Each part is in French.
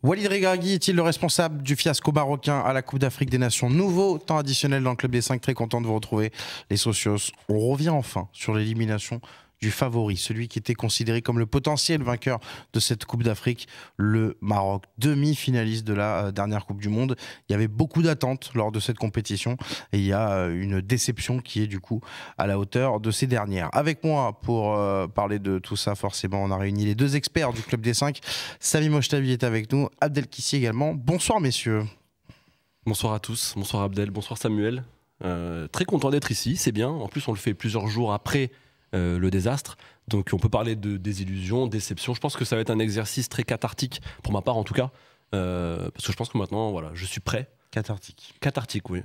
Walid Regragui est-il le responsable du fiasco marocain à la Coupe d'Afrique des Nations? Nouveau temps additionnel dans le Club des 5, très content de vous retrouver les socios. On revient enfin sur l'élimination du favori, celui qui était considéré comme le potentiel vainqueur de cette Coupe d'Afrique, le Maroc, demi-finaliste de la dernière Coupe du Monde. Il y avait beaucoup d'attentes lors de cette compétition et il y a une déception qui est du coup à la hauteur de ces dernières. Avec moi pour parler de tout ça, forcément, on a réuni les deux experts du Club des 5. Samy Mochtavi est avec nous, Abdel Kissi également. Bonsoir messieurs. Bonsoir à tous, bonsoir Abdel, bonsoir Samuel. Très content d'être ici, c'est bien. En plus, on le fait plusieurs jours après le désastre. Donc on peut parler de désillusion, déception. Je pense que ça va être un exercice très cathartique, pour ma part en tout cas. Parce que je pense que maintenant, voilà, je suis prêt. Cathartique. Cathartique, oui.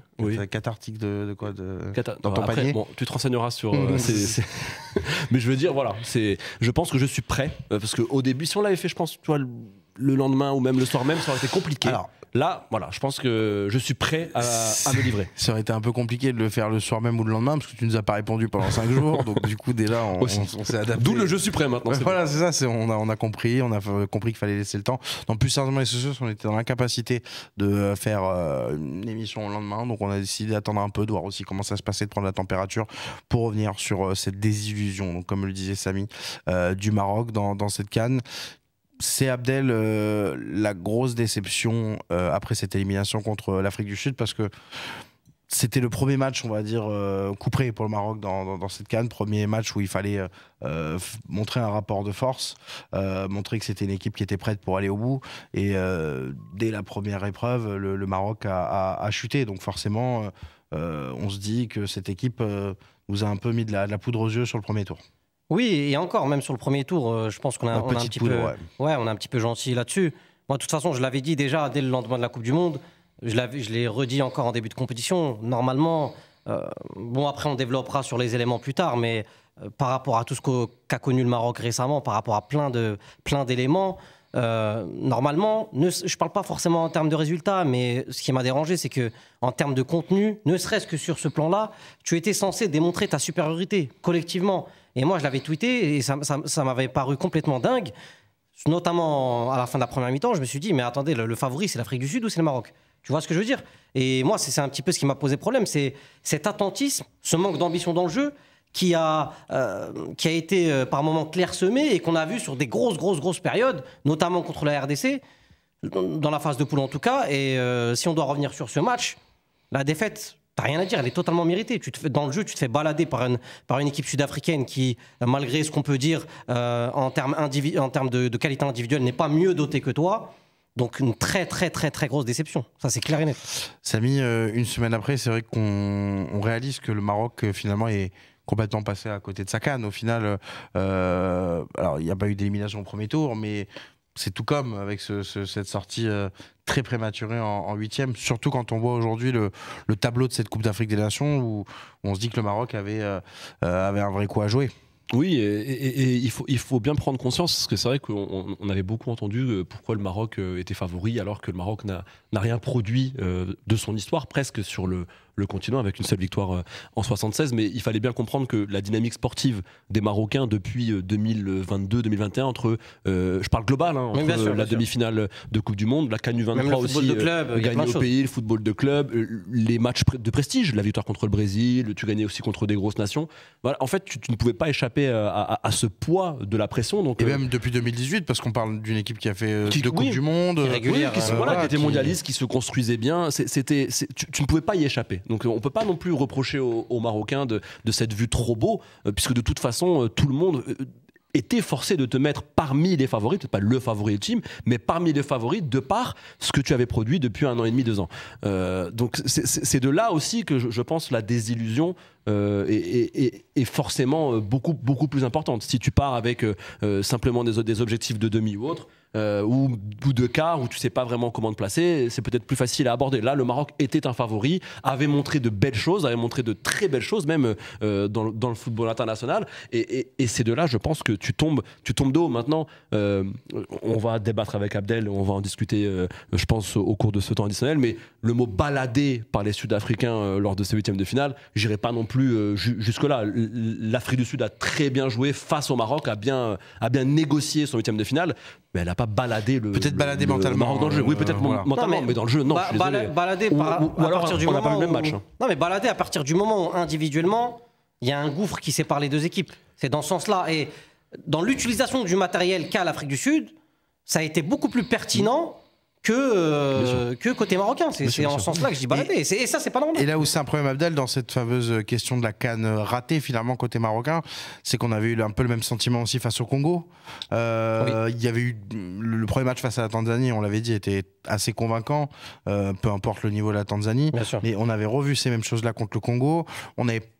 Cathartique de quoi dans ton panier. Bon, tu te renseigneras sur... Mais je veux dire, voilà, je pense que je suis prêt. Parce qu'au début, si on l'avait fait, je pense, tu vois, le lendemain ou même le soir même, ça aurait été compliqué. Alors, là, voilà, je pense que je suis prêt à me livrer. Ça aurait été un peu compliqué de le faire le soir même ou le lendemain, parce que tu nous as pas répondu pendant 5 jours. Donc du coup, déjà, on s'est adapté. D'où le je suis prêt maintenant. Voilà, c'est ça. On a compris qu'il fallait laisser le temps. Donc plus sérieusement, les socios, on était dans l'incapacité de faire une émission le lendemain. Donc on a décidé d'attendre un peu, de voir aussi comment ça se passait, de prendre la température pour revenir sur cette désillusion. Donc comme le disait Samy, du Maroc dans cette CAN. C'est Abdel la grosse déception après cette élimination contre l'Afrique du Sud, parce que c'était le premier match, on va dire, couperé pour le Maroc dans cette CAN. Premier match où il fallait montrer un rapport de force, montrer que c'était une équipe qui était prête pour aller au bout. Et dès la première épreuve, le Maroc a chuté. Donc forcément, on se dit que cette équipe nous a un peu mis de la poudre aux yeux sur le premier tour. Oui, et encore, même sur le premier tour, je pense qu'on a un petit peu, on a un petit peu gentil là-dessus. Moi, de toute façon, je l'avais dit déjà dès le lendemain de la Coupe du Monde. Je l'ai redit encore en début de compétition. Normalement, bon, après, on développera sur les éléments plus tard, mais par rapport à tout ce qu'a connu le Maroc récemment, par rapport à plein d'éléments, normalement, je ne parle pas forcément en termes de résultats, mais ce qui m'a dérangé, c'est que en termes de contenu, ne serait-ce que sur ce plan-là, tu étais censé démontrer ta supériorité collectivement. Et moi, je l'avais tweeté et ça m'avait paru complètement dingue. Notamment à la fin de la première mi-temps, je me suis dit, mais attendez, le favori, c'est l'Afrique du Sud ou c'est le Maroc? Tu vois ce que je veux dire? Et moi, c'est un petit peu ce qui m'a posé problème, c'est cet attentisme, ce manque d'ambition dans le jeu qui a été par moments clairsemé et qu'on a vu sur des grosses périodes, notamment contre la RDC, dans la phase de poule en tout cas. Et si on doit revenir sur ce match, la défaite... T'as rien à dire, elle est totalement méritée. Dans le jeu, tu te fais balader par une équipe sud-africaine qui, malgré ce qu'on peut dire en termes de qualité individuelle, n'est pas mieux dotée que toi. Donc une très grosse déception. Ça, c'est clair et net. Samy, une semaine après, c'est vrai qu'on réalise que le Maroc, finalement, est complètement passé à côté de sa CAN. Au final, alors il n'y a pas eu d'élimination au premier tour, mais... C'est tout comme avec cette sortie très prématurée en huitième, surtout quand on voit aujourd'hui le tableau de cette Coupe d'Afrique des Nations où on se dit que le Maroc avait un vrai coup à jouer. Oui, et il faut bien prendre conscience, parce que c'est vrai qu'on avait beaucoup entendu pourquoi le Maroc était favori, alors que le Maroc n'a rien produit de son histoire, presque sur le continent, avec une seule victoire en 76. Mais il fallait bien comprendre que la dynamique sportive des Marocains depuis 2022-2021, entre, je parle global, hein, entre la demi-finale de Coupe du Monde, la CAN U23 aussi, gagné au pays, le football de club, les matchs de prestige, la victoire contre le Brésil, tu gagnais aussi contre des grosses nations. Voilà, en fait, tu ne pouvais pas échapper à ce poids de la pression. Donc, et même depuis 2018, parce qu'on parle d'une équipe qui a fait deux Coupes du Monde, qui était mondialiste, qui se construisait bien. Tu ne pouvais pas y échapper. Donc on ne peut pas non plus reprocher aux Marocains de cette vue trop beau, puisque de toute façon, tout le monde était forcé de te mettre parmi les favoris, peut-être pas le favori ultime, mais parmi les favoris de par ce que tu avais produit depuis 1 an et demi, 2 ans. Donc c'est de là aussi que je pense la désillusion est forcément beaucoup plus importante. Si tu pars avec simplement des objectifs de demi ou autre, ou de quart où tu sais pas vraiment comment te placer, c'est peut-être plus facile à aborder. Là, le Maroc était un favori, avait montré de belles choses, avait montré de très belles choses, même dans le football international. Et c'est de là, je pense que tu tombes de haut. Maintenant, on va débattre avec Abdel, on va en discuter, je pense, au cours de ce temps additionnel. Mais le mot baladé par les Sud-Africains lors de ces huitièmes de finale, j'irai pas non plus plus jusque-là. L'Afrique du Sud a très bien joué face au Maroc, a bien négocié son 8e de finale, mais elle n'a pas baladé peut-être baladé mentalement Maroc dans le jeu. Oui, peut-être mentalement, mais dans le jeu, non. Je suis désolé. Baladé ou alors, on n'a pas le même match. Non, mais baladé à partir du moment où individuellement, il y a un gouffre qui sépare les deux équipes. C'est dans ce sens-là. Et dans l'utilisation du matériel qu'a l'Afrique du Sud, ça a été beaucoup plus pertinent que côté marocain. C'est en ce sens-là que je dis baladé. Et ça, c'est pas normal. Et là où c'est un problème, Abdel, dans cette fameuse question de la CAN ratée, finalement, côté marocain, c'est qu'on avait eu un peu le même sentiment aussi face au Congo. Il y avait eu le premier match face à la Tanzanie, on l'avait dit, était assez convaincant, peu importe le niveau de la Tanzanie. Mais on avait revu ces mêmes choses-là contre le Congo. On n'avait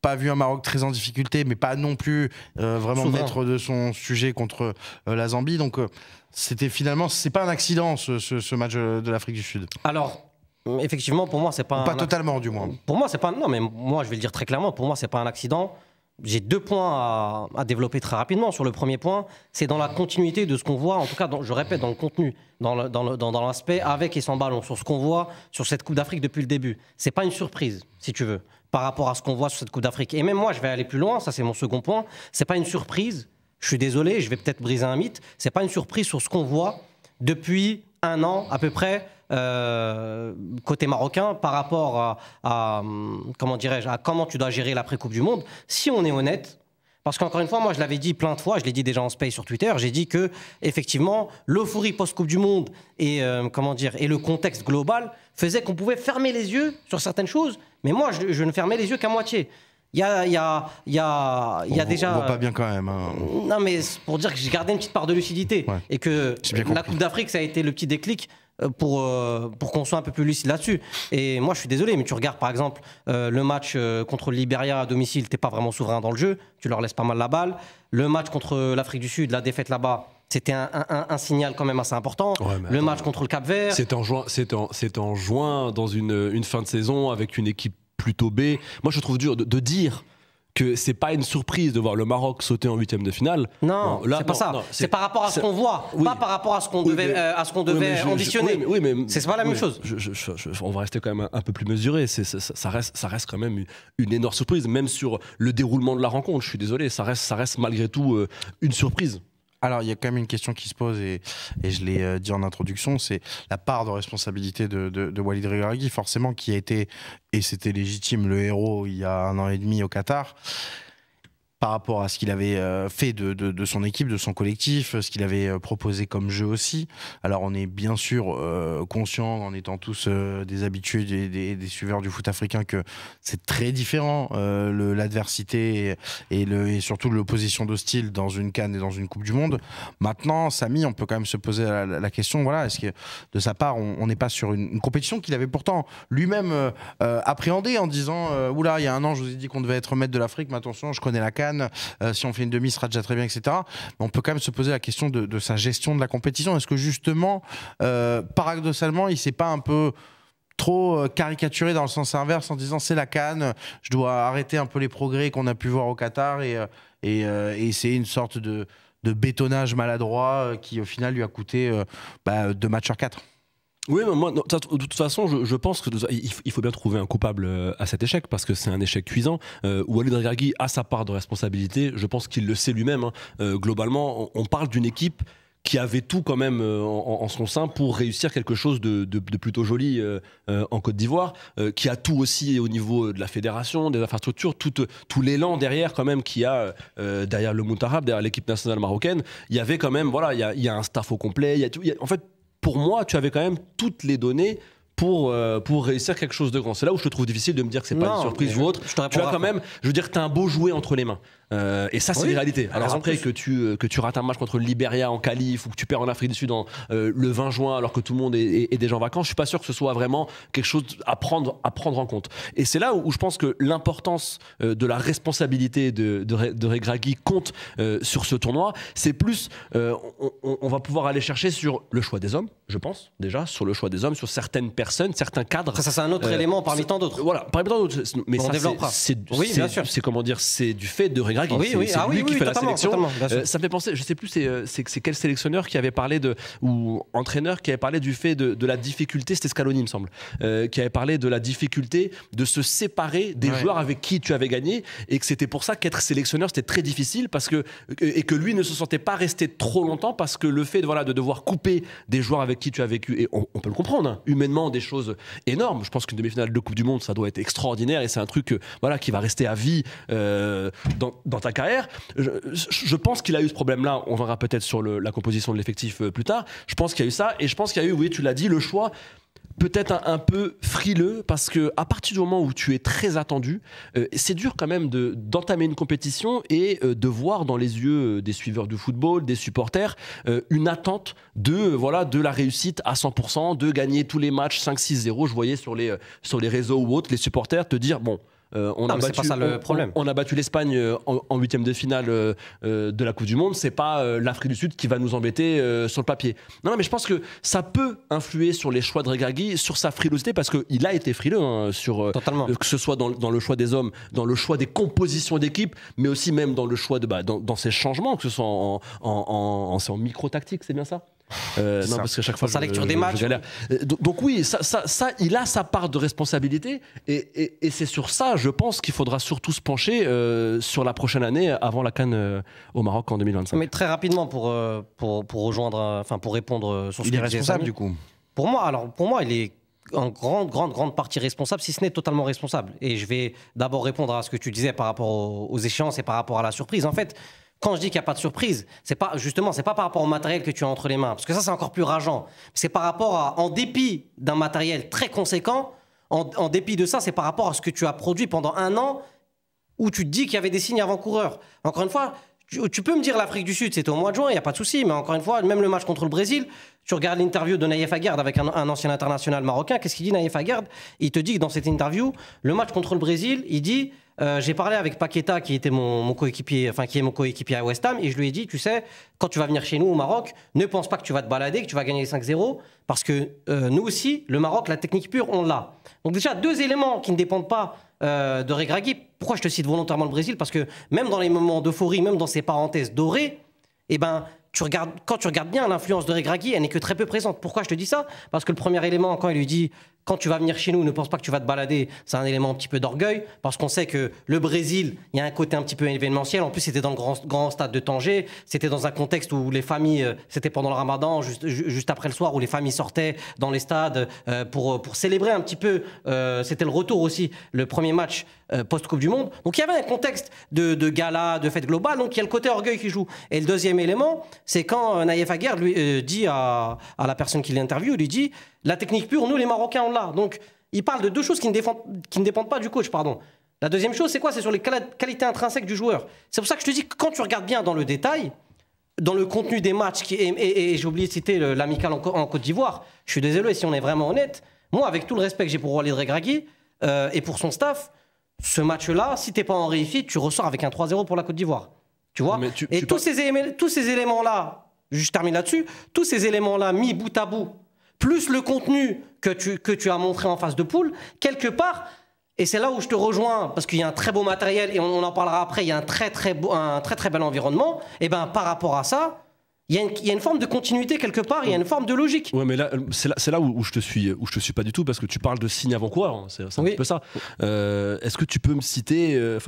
pas vu un Maroc très en difficulté, mais pas non plus vraiment maître de son sujet contre la Zambie. Donc, c'était finalement, c'est pas un accident ce match de l'Afrique du Sud. Alors, effectivement, pour moi, c'est pas pas totalement, du moins. Pour moi, c'est pas. Non, mais moi, je vais le dire très clairement. Pour moi, c'est pas un accident. J'ai 2 points à développer très rapidement. Sur le premier point, c'est dans la continuité de ce qu'on voit, en tout cas, je répète, dans le contenu, dans l'aspect avec et sans ballon, sur ce qu'on voit sur cette Coupe d'Afrique depuis le début. C'est pas une surprise, si tu veux, par rapport à ce qu'on voit sur cette Coupe d'Afrique. Et même moi, je vais aller plus loin. Ça, c'est mon second point. C'est pas une surprise. Je suis désolé, je vais peut-être briser un mythe. C'est pas une surprise sur ce qu'on voit depuis 1 an à peu près côté marocain par rapport à comment dirais-je, à comment tu dois gérer l'après-Coupe du Monde. Si on est honnête, parce qu'encore une fois, moi je l'avais dit plein de fois, je l'ai dit déjà en space sur Twitter, j'ai dit que effectivement l'euphorie post-Coupe du Monde et et le contexte global faisait qu'on pouvait fermer les yeux sur certaines choses, mais moi je ne fermais les yeux qu'à moitié. Il y a déjà. On voit pas bien quand même. Hein. Non, mais c'est pour dire que j'ai gardé une petite part de lucidité. Ouais. Et que la Coupe d'Afrique, ça a été le petit déclic pour qu'on soit un peu plus lucide là-dessus. Et moi, je suis désolé, mais tu regardes par exemple le match contre le Libéria à domicile, t'es pas vraiment souverain dans le jeu, tu leur laisses pas mal la balle. Le match contre l'Afrique du Sud, la défaite là-bas, c'était un signal quand même assez important. Ouais, le match contre le Cap-Vert. C'est en juin dans une fin de saison avec une équipe plutôt B. Moi, je trouve dur de dire que c'est pas une surprise de voir le Maroc sauter en 8e de finale. Non, c'est pas ça. C'est par rapport à ce qu'on voit, pas par rapport à ce qu'on devait ambitionner. Mais c'est pas la même chose. On va rester quand même un peu plus mesuré. Ça reste quand même une énorme surprise, même sur le déroulement de la rencontre. Je suis désolé, ça reste malgré tout une surprise. Alors, il y a quand même une question qui se pose, et je l'ai dit en introduction, c'est la part de responsabilité de Walid Regragui, forcément, qui a été, et c'était légitime, le héros il y a 1 an et demi au Qatar, par rapport à ce qu'il avait fait de son équipe, de son collectif, ce qu'il avait proposé comme jeu aussi. Alors on est bien sûr conscient, en étant tous des habitués, des suiveurs du foot africain, que c'est très différent, l'adversité et surtout l'opposition de style dans une CAN et dans une Coupe du Monde. Maintenant, Samy, on peut quand même se poser la question, voilà, est-ce que de sa part, on n'est pas sur une compétition qu'il avait pourtant lui-même appréhendée en disant oula, il y a 1 an, je vous ai dit qu'on devait être maître de l'Afrique, mais attention, je connais la CAN. Si on fait une demi, ce sera déjà très bien, etc. Mais on peut quand même se poser la question de sa gestion de la compétition. Est-ce que justement, paradoxalement, il ne s'est pas un peu trop caricaturé dans le sens inverse en disant c'est la CAN, je dois arrêter un peu les progrès qu'on a pu voir au Qatar et c'est une sorte de bétonnage maladroit qui au final lui a coûté 2 matchs sur 4. Oui, mais moi, de toute façon, je pense qu'il faut bien trouver un coupable à cet échec, parce que c'est un échec cuisant. Walid Regragui a sa part de responsabilité, je pense qu'il le sait lui-même. Globalement, on parle d'une équipe qui avait tout quand même en son sein pour réussir quelque chose de plutôt joli en Côte d'Ivoire, qui a tout aussi au niveau de la fédération, des infrastructures, tout l'élan derrière quand même qu'il y a derrière le Montarab, derrière l'équipe nationale marocaine. Il y avait quand même, voilà, il y a un staff au complet, en fait, pour moi, tu avais quand même toutes les données pour réussir quelque chose de grand. C'est là où je te trouve difficile de me dire que c'est pas une surprise ou autre. Tu as quand même, je veux dire, tu as un beau jouet entre les mains. Et ça, c'est une réalité. Alors après, que tu rates un match contre le Libéria en qualif ou que tu perds en Afrique du Sud le 20 juin alors que tout le monde est déjà en vacances, je suis pas sûr que ce soit vraiment quelque chose à prendre en compte. Et c'est là où je pense que l'importance de la responsabilité de Regragui compte sur ce tournoi. C'est plus, on va pouvoir aller chercher sur le choix des hommes, je pense, déjà, sur le choix des hommes, sur certaines personnes, certains cadres. Ça c'est un autre élément parmi tant d'autres. Voilà, parmi tant d'autres. Mais ça, c'est comment dire, c'est du fait de Regragui Regragui. Oui, c'est lui qui fait la sélection. Ça me fait penser, je sais plus c'est quel sélectionneur qui avait parlé ou entraîneur qui avait parlé du fait de la difficulté, c'était Scaloni il me semble, qui avait parlé de la difficulté de se séparer des joueurs avec qui tu avais gagné, et que c'était pour ça qu'être sélectionneur c'était très difficile et que lui ne se sentait pas rester trop longtemps, parce que le fait de devoir couper des joueurs avec qui tu as vécu, et on peut le comprendre, hein, humainement, des choses énormes. Je pense qu'une demi-finale de Coupe du Monde, ça doit être extraordinaire, et c'est un truc qui va rester à vie dans ta carrière. Je pense qu'il a eu ce problème-là. On verra peut-être sur la composition de l'effectif plus tard. Je pense qu'il y a eu ça, et je pense qu'il y a eu, oui, tu l'as dit, le choix peut-être un peu frileux, parce que à partir du moment où tu es très attendu, c'est dur quand même d'entamer une compétition et de voir dans les yeux des suiveurs du football, des supporters, une attente de la réussite à 100%, de gagner tous les matchs 5-6-0. Je voyais sur les réseaux ou autres les supporters te dire on a battu l'Espagne en huitième de finale de la Coupe du Monde. C'est pas l'Afrique du Sud qui va nous embêter sur le papier. Non, mais je pense que ça peut influer sur les choix de Regragui, sur sa frilosité, parce qu'il a été frileux que ce soit dans le choix des hommes, dans le choix des compositions d'équipe, mais aussi même dans le choix dans ses changements, que ce soit en micro-tactique, c'est bien ça? Non, parce qu'à chaque fois, sa lecture des matchs. Donc oui, ça, il a sa part de responsabilité, et c'est sur ça, je pense, qu'il faudra surtout se pencher sur la prochaine année, avant la CAN au Maroc en 2025. Mais très rapidement pour répondre sur ce qu'il est responsable du coup. Pour moi, il est en grande partie responsable, si ce n'est totalement responsable. Et je vais d'abord répondre à ce que tu disais par rapport aux échéances et par rapport à la surprise. En fait, quand je dis qu'il n'y a pas de surprise, c'est pas par rapport au matériel que tu as entre les mains, parce que ça, c'est encore plus rageant. C'est par rapport à, en dépit d'un matériel très conséquent, en dépit de ça, c'est par rapport à ce que tu as produit pendant un an, où tu te dis qu'il y avait des signes avant-coureurs. Encore une fois, tu peux me dire l'Afrique du Sud, c'était au mois de juin, il n'y a pas de souci, mais encore une fois, même le match contre le Brésil, tu regardes l'interview de Naïef Aguerd avec un ancien international marocain, qu'est-ce qu'il dit, Naïef Aguerd? Il te dit que dans cette interview, le match contre le Brésil, il dit... j'ai parlé avec Paqueta, qui était mon coéquipier, qui est mon coéquipier à West Ham, et je lui ai dit, tu sais, quand tu vas venir chez nous au Maroc, ne pense pas que tu vas te balader, que tu vas gagner les 5-0, parce que nous aussi, le Maroc, la technique pure, on l'a. Donc déjà, deux éléments qui ne dépendent pas de Regragui. Pourquoi je te cite volontairement le Brésil? Parce que même dans les moments d'euphorie, même dans ces parenthèses dorées, quand tu regardes bien l'influence de Regragui, elle n'est que très peu présente. Pourquoi je te dis ça? Parce que le premier élément, quand il lui dit quand tu vas venir chez nous, ne pense pas que tu vas te balader, c'est un élément un petit peu d'orgueil, parce qu'on sait que le Brésil, il y a un côté un petit peu événementiel. En plus, c'était dans le grand stade de Tanger, c'était dans un contexte où les familles, c'était pendant le Ramadan, juste après le soir, où les familles sortaient dans les stades pour célébrer un petit peu. C'était le retour aussi, le premier match post-Coupe du Monde. Donc il y avait un contexte de gala, de fête globale, donc il y a le côté orgueil qui joue. Et le deuxième élément, c'est quand Naïef Aguerd lui dit à la personne qui l'interviewe, il lui dit la technique pure, nous les Marocains on l'a. Donc il parle de deux choses qui ne dépendent pas du coach, pardon. La deuxième chose, c'est quoi? C'est sur les qualités intrinsèques du joueur. C'est pour ça que je te dis que quand tu regardes bien dans le détail, dans le contenu des matchs, et j'ai oublié de citer l'amical en Côte d'Ivoire, je suis désolé si on est vraiment honnête, moi avec tout le respect que j'ai pour Walid Regragui et pour son staff, ce match-là, si t'es pas en réussite, tu ressors avec un 3-0 pour la Côte d'Ivoire. Tu vois? Tous ces éléments-là, je termine là-dessus, tous ces éléments-là mis bout à bout, plus le contenu que tu as montré en phase de poule, quelque part, et c'est là où je te rejoins, parce qu'il y a un très beau matériel, et on en parlera après, il y a un très très bel environnement, et bien par rapport à ça, il y a une forme de continuité quelque part, il y a une forme de logique. Ouais, mais là, c'est là où je te suis pas du tout, parce que tu parles de signe avant-coureur, hein, c'est un petit peu ça. Est-ce que tu peux me citer,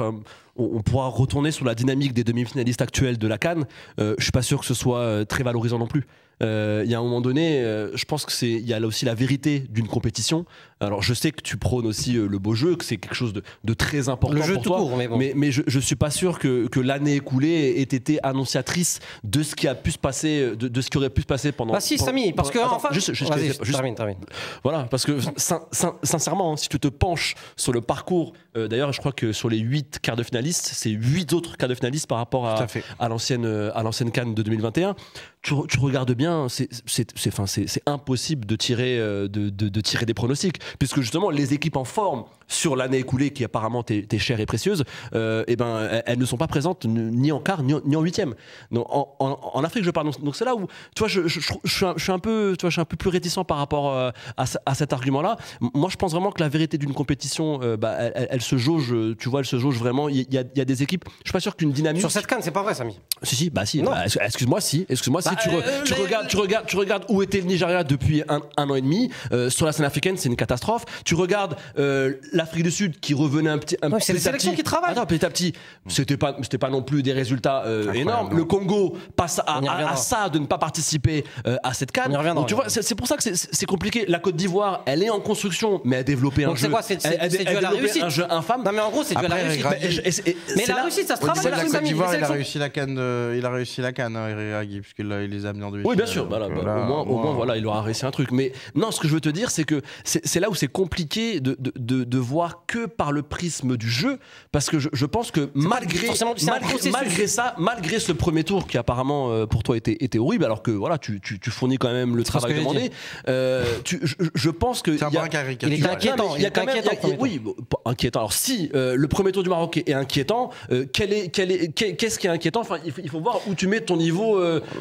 on pourra retourner sur la dynamique des demi-finalistes actuels de la CAN. Je suis pas sûr que ce soit très valorisant non plus. Il y a un moment donné, je pense qu'il y a là aussi la vérité d'une compétition. Alors je sais que tu prônes aussi le beau jeu, que c'est quelque chose de très important le jeu pour tout toi, court, mais je suis pas sûr que l'année écoulée ait été annonciatrice de ce qui a pu se passer, de ce qui aurait pu se passer pendant. Bah si, Samy, parce que enfin, termine. Voilà, parce que sincèrement, si tu te penches sur le parcours, d'ailleurs, je crois que sur les 8 quarts de finalistes, c'est 8 autres quarts de finalistes par rapport à l'ancienne CAN de 2021. tu regardes bien, c'est impossible de tirer, de tirer des pronostics, puisque justement les équipes en forme sur l'année écoulée, qui apparemment t'est chère et précieuse, elles ne sont pas présentes ni en quart ni en huitième. En Afrique, je parle. Donc c'est là où, tu vois, je suis un peu plus réticent par rapport à cet argument-là. Moi, je pense vraiment que la vérité d'une compétition, elle se jauge. Tu vois, elle se jauge vraiment. Il y a des équipes. Je suis pas sûr qu'une dynamique. Sur cette CAN, c'est pas vrai, Samy. Si. Excuse-moi, si. Tu regardes où était le Nigeria depuis un an et demi. Sur la scène africaine, c'est une catastrophe. Tu regardes l'Afrique du Sud qui revenait un petit. C'est les sélections qui travaillent. Attends, petit à petit, c'était pas non plus des résultats énormes. Le Congo passe à ça de ne pas participer à cette CAN. Donc tu vois, c'est pour ça que c'est compliqué. La Côte d'Ivoire, elle est en construction, mais elle a développé un jeu. Donc c'est quoi? C'est dû à la réussite. Un jeu infâme. Non mais en gros, c'est dû à la réussite. Mais la réussite, ça se travaille. La Côte d'Ivoire, il a réussi la CAN, Regragui, puisqu'il les a amenés en demi-finale. Oui, bien sûr. Au moins, voilà, il aura réussi un truc. Mais non, ce que je veux te dire, c'est que c'est là où c'est compliqué de voir que par le prisme du jeu, parce que je pense que malgré ce premier tour qui apparemment pour toi était horrible, alors que voilà, tu fournis quand même le travail demandé. Je pense que il est inquiétant. Il est inquiétant. Oui, inquiétant. Alors si le premier tour du Maroc est inquiétant, qu'est-ce qui est inquiétant? Enfin, il faut voir où tu mets ton niveau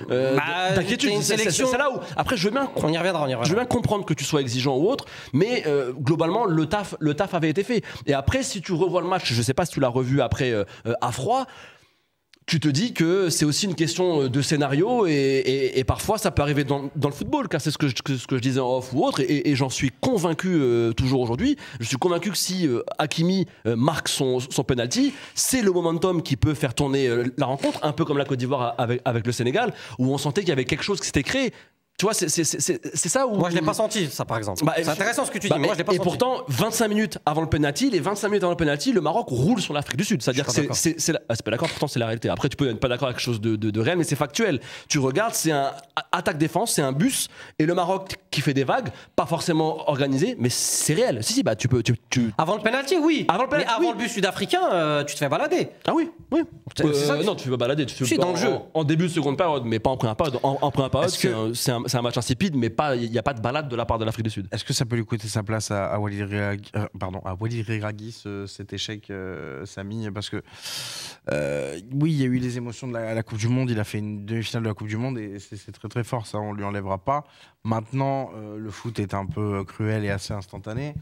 d'inquiétude. C'est là où après je veux bien. On y reviendra. Je veux bien comprendre que tu sois exigeant ou autre, mais globalement le taf avait été fait. Et après, si tu revois le match, je sais pas si tu l'as revu après à froid, tu te dis que c'est aussi une question de scénario et parfois ça peut arriver dans le football, car c'est ce que je disais en off ou autre, et j'en suis convaincu toujours aujourd'hui. Je suis convaincu que si Hakimi marque son penalty, c'est le momentum qui peut faire tourner la rencontre, un peu comme la Côte d'Ivoire avec le Sénégal, où on sentait qu'il y avait quelque chose qui s'était créé. Tu vois, c'est ça où... Moi, je l'ai pas senti, ça, par exemple. C'est intéressant ce que tu dis, mais moi, je l'ai pas senti. Et pourtant, 25 minutes avant le penalty, le Maroc roule sur l'Afrique du Sud. C'est-à-dire que c'est pas d'accord, pourtant, c'est la réalité. Après, tu peux être pas d'accord avec quelque chose de réel, mais c'est factuel. Tu regardes, c'est un attaque-défense, c'est un bus, et le Maroc qui fait des vagues, pas forcément organisé, mais c'est réel. Si, tu peux... Avant le penalty, oui. Mais avant le bus sud-africain, tu te fais balader. Ah oui. Non, tu fais pas balader. Tu fais dans le jeu. En début de seconde période, mais pas en première période. En première période, c'est un match insipide, mais il n'y a pas de balade de la part de l'Afrique du Sud. Est-ce que ça peut lui coûter sa place à Walid Regragui, cet échec, Samy? Parce que oui, il y a eu les émotions de la Coupe du Monde, il a fait une demi-finale de la Coupe du Monde et c'est très très fort, ça on lui enlèvera pas. Maintenant, le foot est un peu cruel et assez instantané.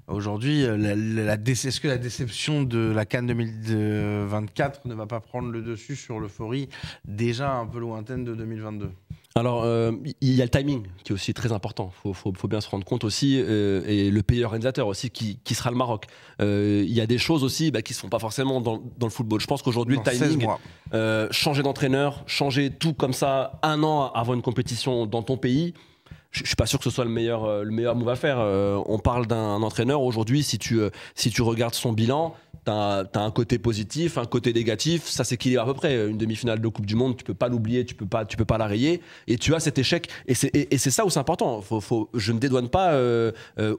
Aujourd'hui, est-ce que la déception de la CAN 2024 ne va pas prendre le dessus sur l'euphorie déjà un peu lointaine de 2022? Alors, il y a le timing qui est aussi très important. Faut bien se rendre compte aussi, et le pays organisateur aussi qui sera le Maroc. Il y a des choses aussi qui se font pas forcément dans le football. Je pense qu'aujourd'hui le timing, changer d'entraîneur, changer tout comme ça un an avant une compétition dans ton pays. Je suis pas sûr que ce soit le meilleur move à faire. On parle d'un entraîneur aujourd'hui. Si tu regardes son bilan, t'as un côté positif, un côté négatif. Ça s'équilibre à peu près. Une demi-finale de Coupe du Monde, tu peux pas l'oublier, tu peux pas la rayer. Et tu as cet échec. Et c'est ça où c'est important. Je ne dédouane pas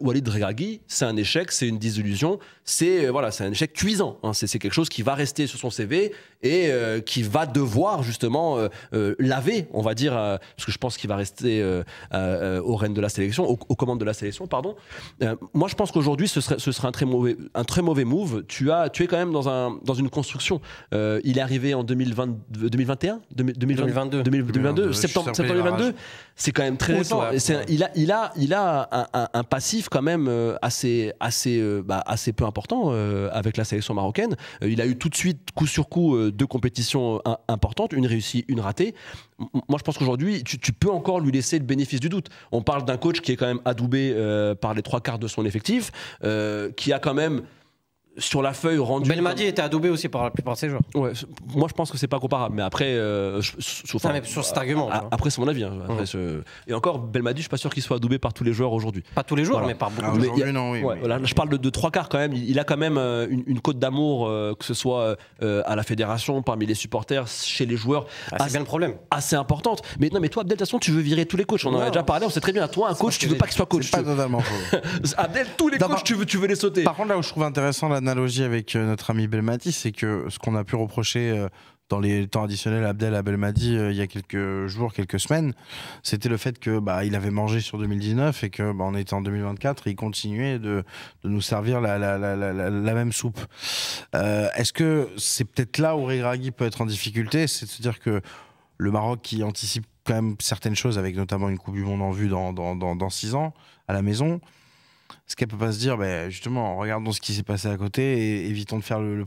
Walid Regragui. C'est un échec, c'est une désillusion. C'est un échec cuisant. Hein. C'est quelque chose qui va rester sur son CV et qui va devoir justement laver, on va dire, parce que je pense qu'il va rester aux rênes de la sélection, aux commandes de la sélection, pardon. Moi, je pense qu'aujourd'hui, ce serait un très mauvais move. Tu es quand même dans une construction. Il est arrivé en 2021, 2022, septembre 2022. C'est quand même très récent. Il a un passif quand même assez peu important avec la sélection marocaine. Il a eu tout de suite, coup sur coup, 2 compétitions importantes, une réussie, une ratée. Moi, je pense qu'aujourd'hui, tu peux encore lui laisser le bénéfice du doute. On parle d'un coach qui est quand même adoubé par les 3/4 de son effectif, qui a quand même sur la feuille rendu. Belmadi était adoubé aussi par la plupart de ses joueurs. Ouais, moi je pense que c'est pas comparable, mais après sur cet argument. Après c'est mon avis. Hein. Après, et encore Belmadi, je suis pas sûr qu'il soit adoubé par tous les joueurs aujourd'hui. Pas tous les joueurs, mais par beaucoup de joueurs. Non, oui. Voilà, je parle de 3/4 quand même. Il a quand même une cote d'amour, que ce soit à la fédération, parmi les supporters, chez les joueurs. C'est bien le problème. Assez importante. Mais non, mais toi, Abdel, de toute façon, tu veux virer tous les coachs. On en a déjà parlé. On sait très bien. Toi, un coach, tu veux pas qu'il soit coach. C'est pas totalement faux. Abdel, tous les coachs, tu veux les sauter. Par contre, là où je trouve intéressant l'analogie avec notre ami Belmadi, c'est que ce qu'on a pu reprocher dans les temps additionnels Abdel Abdelmadi il y a quelques jours, quelques semaines, c'était le fait que il avait mangé sur 2019 et que on était en 2024 et il continuait de nous servir la même soupe. Est-ce que c'est peut-être là où Regragui peut être en difficulté, c'est de se dire que le Maroc qui anticipe quand même certaines choses, avec notamment une Coupe du Monde en vue dans 6 ans à la maison, est-ce qu'elle peut pas se dire, justement, regardons ce qui s'est passé à côté et évitons de faire le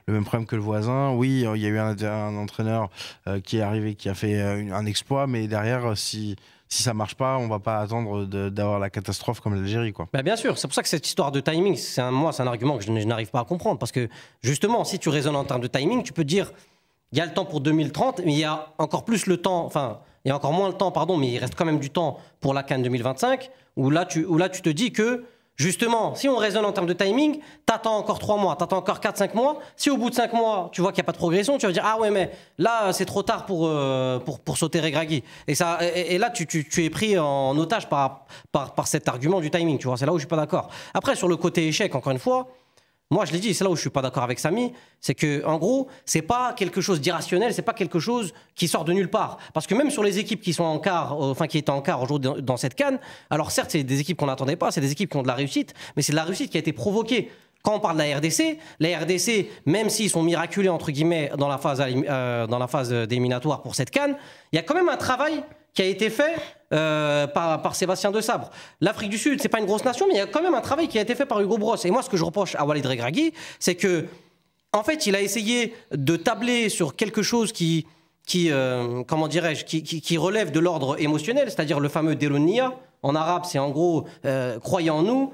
même problème que le voisin. Oui, il y a eu un entraîneur qui est arrivé, qui a fait un exploit, mais derrière, si ça marche pas, on va pas attendre d'avoir la catastrophe comme l'Algérie, quoi. Bien sûr, c'est pour ça que cette histoire de timing, c'est un argument que je n'arrive pas à comprendre. Parce que justement, si tu raisonnes en termes de timing, tu peux dire, il y a le temps pour 2030, mais il y a encore plus le temps, il y a encore moins le temps, pardon, mais il reste quand même du temps pour la CAN 2025, où là tu te dis que, justement, si on raisonne en termes de timing, t'attends encore 3 mois, t'attends encore 4-5 mois. Si au bout de 5 mois, tu vois qu'il n'y a pas de progression, tu vas dire, ah ouais, mais là, c'est trop tard pour sauter Regragui. Et là, tu es pris en otage par cet argument du timing, tu vois. C'est là où je suis pas d'accord. Après, sur le côté échec, encore une fois, moi, je l'ai dit, c'est là où je suis pas d'accord avec Samy, c'est que, en gros, c'est pas quelque chose d'irrationnel, c'est pas quelque chose qui sort de nulle part. Parce que même sur les équipes qui sont en quart, qui étaient en quart aujourd'hui dans cette CAN, alors certes, c'est des équipes qu'on n'attendait pas, c'est des équipes qui ont de la réussite, mais c'est de la réussite qui a été provoquée. Quand on parle de la RDC, même s'ils sont miraculés, entre guillemets, dans la phase d'éliminatoire pour cette CAN, il y a quand même un travail qui a été fait par Sébastien Desabre. L'Afrique du Sud, c'est pas une grosse nation, mais il y a quand même un travail qui a été fait par Hugo Bross. Et moi, ce que je reproche à Walid Regragui, c'est que, en fait, il a essayé de tabler sur quelque chose qui relève de l'ordre émotionnel, c'est-à-dire le fameux Delonia. En arabe, c'est en gros croyez en nous,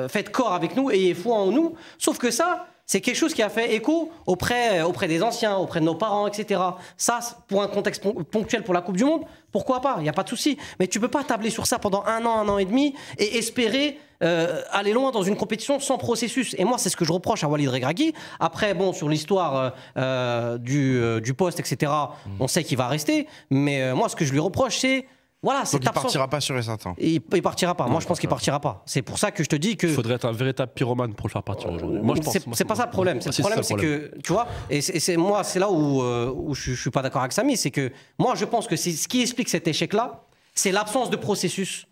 faites corps avec nous, ayez foi en nous. Sauf que ça, c'est quelque chose qui a fait écho auprès des anciens, auprès de nos parents, etc. Ça, pour un contexte ponctuel pour la Coupe du Monde, pourquoi pas? Il n'y a pas de souci. Mais tu ne peux pas tabler sur ça pendant 1 an et demi et espérer aller loin dans une compétition sans processus. Et moi, c'est ce que je reproche à Walid Regragui. Après, bon, sur l'histoire du poste, etc., on sait qu'il va rester. Mais moi, ce que je lui reproche, c'est... Voilà, donc il partira pas sur les certain. Il partira pas. Moi, je pense qu'il partira pas. C'est pour ça que je te dis que... Il faudrait être un véritable pyromane pour le faire partir aujourd'hui. Moi, je pense. C'est pas ça le problème. Le problème, c'est que, tu vois, et c'est là où je suis pas d'accord avec Samy, c'est que moi, je pense que ce qui explique cet échec-là, c'est l'absence de processus,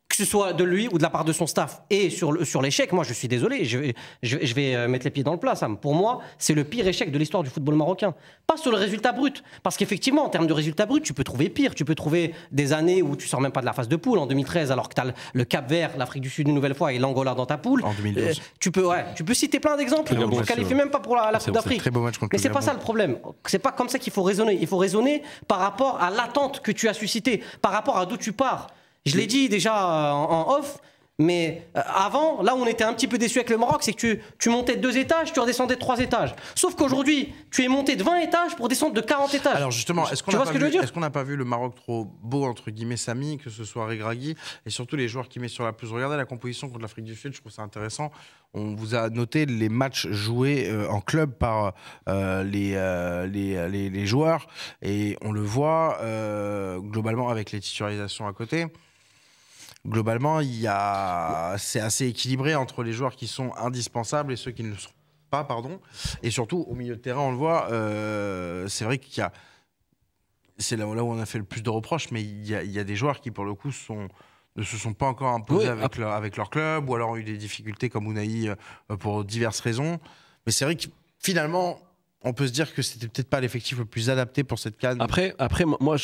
que ce soit de lui ou de la part de son staff. Et sur l'échec, moi, je suis désolé, je vais mettre les pieds dans le plat, Sam. Pour moi, c'est le pire échec de l'histoire du football marocain. Pas sur le résultat brut. Parce qu'effectivement, en termes de résultat brut, tu peux trouver pire. Tu peux trouver des années où tu sors même pas de la phase de poule, en 2013, alors que tu as le Cap-Vert, l'Afrique du Sud une nouvelle fois et l'Angola dans ta poule. En 2012. Tu peux citer plein d'exemples. Tu ne qualifies même pas pour la Coupe d'Afrique. Très beau match contre Mais c'est pas ça le problème. C'est pas comme ça qu'il faut raisonner. Il faut raisonner par rapport à l'attente que tu as suscitée, par rapport à d'où tu pars. Je l'ai dit déjà en off, mais avant, là où on était un petit peu déçu avec le Maroc, c'est que tu montais de 2 étages, tu redescendais de 3 étages. Sauf qu'aujourd'hui, tu es monté de 20 étages pour descendre de 40 étages. Alors justement, est-ce qu'on n'a pas vu le Maroc trop beau, entre guillemets, Samy, que ce soit Regragui, et surtout les joueurs qui mettent sur la pelouse? Regardez la composition contre l'Afrique du Sud, je trouve ça intéressant. On vous a noté les matchs joués en club par les joueurs, et on le voit globalement avec les titularisations à côté. Globalement, c'est assez équilibré entre les joueurs qui sont indispensables et ceux qui ne le sont pas, pardon. Et surtout, au milieu de terrain, on le voit, c'est vrai qu'il y a... C'est là où on a fait le plus de reproches, mais il y a des joueurs qui, pour le coup, ne se sont pas encore imposés avec leur club, ou alors ont eu des difficultés comme Ounahi pour diverses raisons. Mais c'est vrai que, finalement... On peut se dire que c'était peut-être pas l'effectif le plus adapté pour cette CAN. Après moi,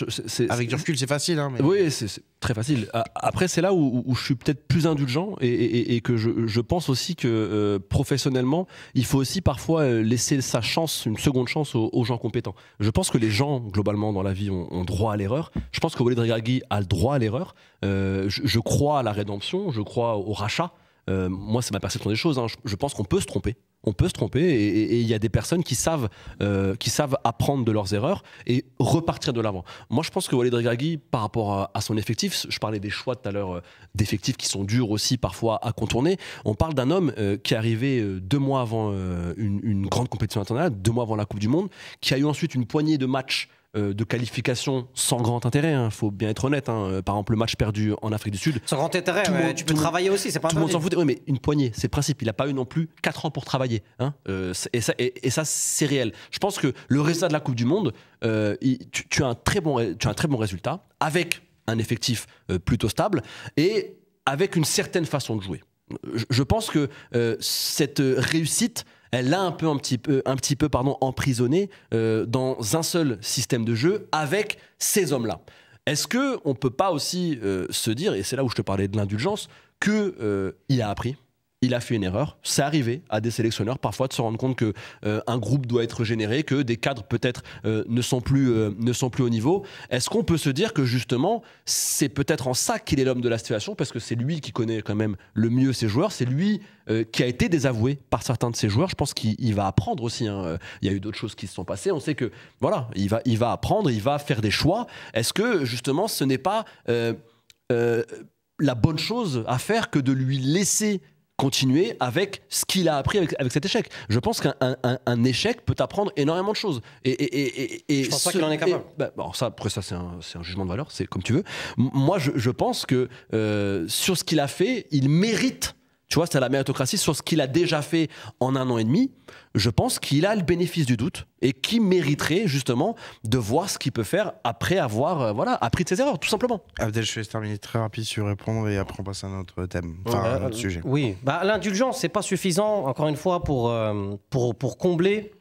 avec du recul, c'est facile. Hein, mais... Oui, c'est très facile. Après, c'est là où je suis peut-être plus indulgent et que je pense aussi que professionnellement, il faut aussi parfois laisser sa chance, une seconde chance aux gens compétents. Je pense que les gens, globalement, dans la vie, ont droit à l'erreur. Je pense que Walid Regragui a le droit à l'erreur. Je crois à la rédemption, je crois au rachat. Moi, c'est ma perception des choses. Hein. Je pense qu'on peut se tromper. On peut se tromper et il y a des personnes qui savent apprendre de leurs erreurs et repartir de l'avant. Moi, je pense que Walid Regragui, par rapport à son effectif, je parlais des choix tout à l'heure d'effectifs qui sont durs aussi parfois à contourner. On parle d'un homme qui est arrivé 2 mois avant une grande compétition internationale, 2 mois avant la Coupe du Monde, qui a eu ensuite une poignée de matchs de qualification sans grand intérêt, il faut bien être honnête. Par exemple, le match perdu en Afrique du Sud. Sans grand intérêt, mais tu peux travailler aussi, c'est pas tout le monde s'en fout. Oui, mais une poignée, c'est le principe. Il n'a pas eu non plus 4 ans pour travailler. Et ça, c'est réel. Je pense que le résultat de la Coupe du Monde, tu as un très bon résultat, avec un effectif plutôt stable et avec une certaine façon de jouer. Je pense que cette réussite, elle l'a un petit peu emprisonné dans un seul système de jeu avec ces hommes-là. Est-ce qu'on ne peut pas aussi se dire, et c'est là où je te parlais de l'indulgence, qu'il a appris, il a fait une erreur. C'est arrivé à des sélectionneurs parfois de se rendre compte qu'un groupe doit être généré, que des cadres peut-être ne sont plus au niveau. Est-ce qu'on peut se dire que justement, c'est peut-être en ça qu'il est l'homme de la situation, parce que c'est lui qui connaît quand même le mieux ses joueurs, c'est lui qui a été désavoué par certains de ses joueurs. Je pense qu'il va apprendre aussi. Il y a eu d'autres choses qui se sont passées. On sait que voilà, il va apprendre, il va faire des choix. Est-ce que justement, ce n'est pas la bonne chose à faire que de lui laisser continuer avec ce qu'il a appris avec cet échec? Je pense qu'un échec peut apprendre énormément de choses. Et je pense pas qu'il en est capable. Après ça, c'est un jugement de valeur, c'est comme tu veux. Moi, je pense que sur ce qu'il a fait, il mérite. Tu vois, c'est la méritocratie sur ce qu'il a déjà fait en 1 an et demi. Je pense qu'il a le bénéfice du doute et qu'il mériterait justement de voir ce qu'il peut faire après avoir appris de ses erreurs, tout simplement. Abdel, je vais terminer très rapide sur répondre et après on passe à un autre thème, à un autre sujet. Oui, l'indulgence, c'est pas suffisant, encore une fois, pour combler.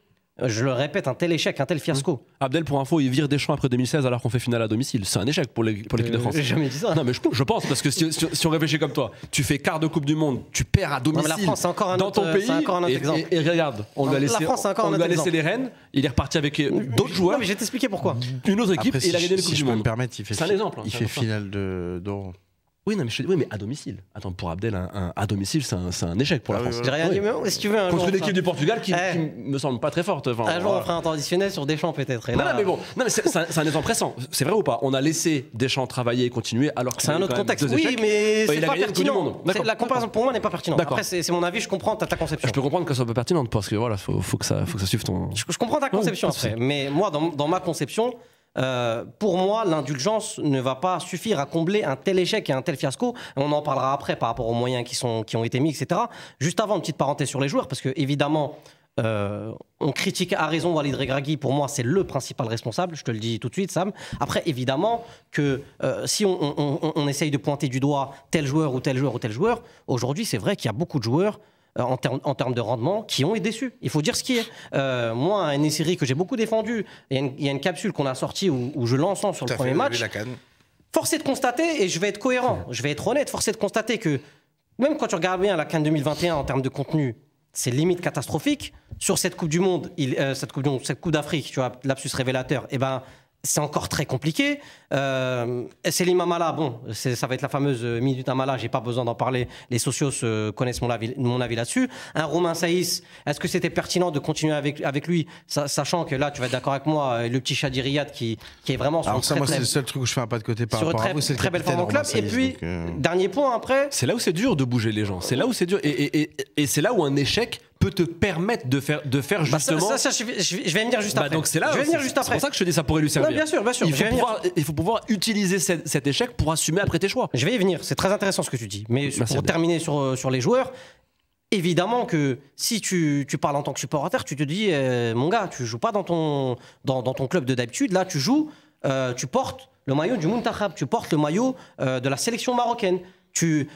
Je le répète, un tel échec, un tel fiasco. Abdel, pour info, il vire Deschamps après 2016 alors qu'on fait finale à domicile. C'est un échec pour l'équipe de France. J'ai jamais dit ça. Non, mais je pense, parce que si on réfléchit comme toi, tu fais quart de Coupe du Monde, tu perds à domicile la France, c'est encore dans ton pays. C'est encore un autre exemple. Et regarde, on lui a laissé les rênes, il est reparti avec d'autres joueurs. Non, mais je vais t'expliquer pourquoi. Une autre équipe, et il a gagné le Coupe du Monde. Si je peux me permettre, c'est un exemple. Il fait finale d'Euro. Oui, non, mais à domicile. Attends, pour Abdel, à domicile, c'est un échec pour la France. J'ai rien dit, mais si tu veux. Contre une équipe du Portugal qui me semble pas très forte. Un jour, on fera un traditionnel sur Deschamps, peut-être. Mais c'est un exemple pressant. C'est vrai ou pas? On a laissé Deschamps travailler et continuer alors que c'est un autre contexte. Oui, mais c'est pas pertinent. La comparaison pour moi n'est pas pertinente. Après, c'est mon avis, je comprends ta conception. Je peux comprendre qu'elle soit pas pertinente parce que voilà, faut que ça suive ton. Je comprends ta conception après. Mais moi, dans ma conception, pour moi, l'indulgence ne va pas suffire à combler un tel échec et un tel fiasco. On en parlera après par rapport aux moyens qui ont été mis, etc. Juste avant, une petite parenthèse sur les joueurs, parce que évidemment, on critique à raison Walid Regragui. Pour moi, c'est le principal responsable. Je te le dis tout de suite, Sam. Après, évidemment, que si on essaye de pointer du doigt tel joueur ou tel joueur ou tel joueur, aujourd'hui, c'est vrai qu'il y a beaucoup de joueurs en termes de rendement, qui ont été déçus. Il faut dire ce qui est. Moi, un Nessiri que j'ai beaucoup défendu, il y a une capsule qu'on a sortie où je l'ensemble sur le premier match. Force est de constater, et je vais être cohérent, je vais être honnête, force est de constater que même quand tu regardes bien la CAN 2021 en termes de contenu, c'est limite catastrophique. Sur cette Coupe du Monde, cette Coupe d'Afrique, tu vois, lapsus révélateur, c'est encore très compliqué. Selim Amala, ça va être la fameuse minute Amala, j'ai pas besoin d'en parler. Les socios connaissent mon avis là-dessus. Un Romain Saïs, est-ce que c'était pertinent de continuer avec lui, sachant que là, tu vas être d'accord avec moi, le petit Chadi Riyad qui est vraiment sur c'est le seul truc où je fais un pas de côté par rapport à vous, c'est le très belle forme en club. Et puis, dernier point après. C'est là où c'est dur de bouger les gens. C'est là où c'est dur. Et c'est là où un échec peut te permettre de faire justement. Je vais venir juste après. Donc c'est là. C'est pour ça que je te dis ça pourrait lui servir. Non, bien sûr. Il faut pouvoir utiliser cet échec pour assumer après tes choix. Je vais y venir. C'est très intéressant ce que tu dis. Mais pour terminer sur les joueurs, évidemment que si tu parles en tant que supporter, tu te dis, mon gars, tu joues pas dans ton club de d'habitude. Là, tu joues, tu portes le maillot du Muntakhab, tu portes le maillot de la sélection marocaine.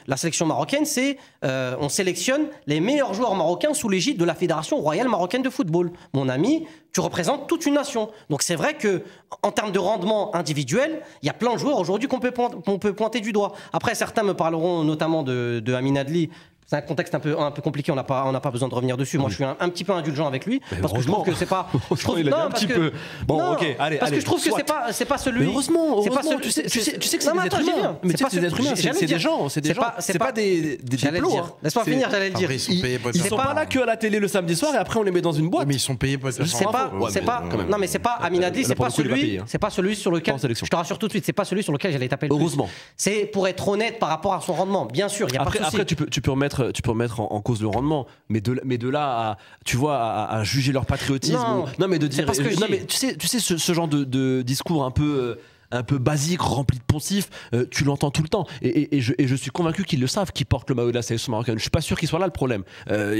La sélection marocaine, c'est on sélectionne les meilleurs joueurs marocains sous l'égide de la Fédération royale marocaine de football. Mon ami, tu représentes toute une nation. Donc c'est vrai que en termes de rendement individuel, il y a plein de joueurs aujourd'hui qu'on peut pointer du doigt. Après, certains me parleront notamment de Amin Adli. C'est un contexte un peu compliqué, on n'a pas besoin de revenir dessus. Moi, je suis un petit peu indulgent avec lui, parce que je trouve que c'est pas. Il a un petit peu. Bon, ok, allez. Parce que je trouve que c'est pas celui. Heureusement, tu sais que c'est des êtres humains. Mais tu sais que c'est des êtres humains, c'est des gens, c'est pas des plots. Laisse-moi finir, j'allais le dire. Ils sont pas là que à la télé le samedi soir et après on les met dans une boîte. Mais ils sont payés pour être non, mais c'est pas Amin Adli, c'est pas celui sur lequel. Je te rassure tout de suite, c'est pas celui sur lequel j'allais taper le plus. Heureusement. C'est pour être honnête par rapport à son rendement. Bien sûr, il y a pas de souci. Après, tu peux remettre remettre en cause le rendement, mais de là à, tu vois, à juger leur patriotisme. Non, mais de dire. Non, mais tu sais ce genre de discours un peu basique, rempli de poncifs, tu l'entends tout le temps. Et je suis convaincu qu'ils le savent, qu'ils portent le maillot de la sélection marocaine. Je suis pas sûr qu'il soit là le problème.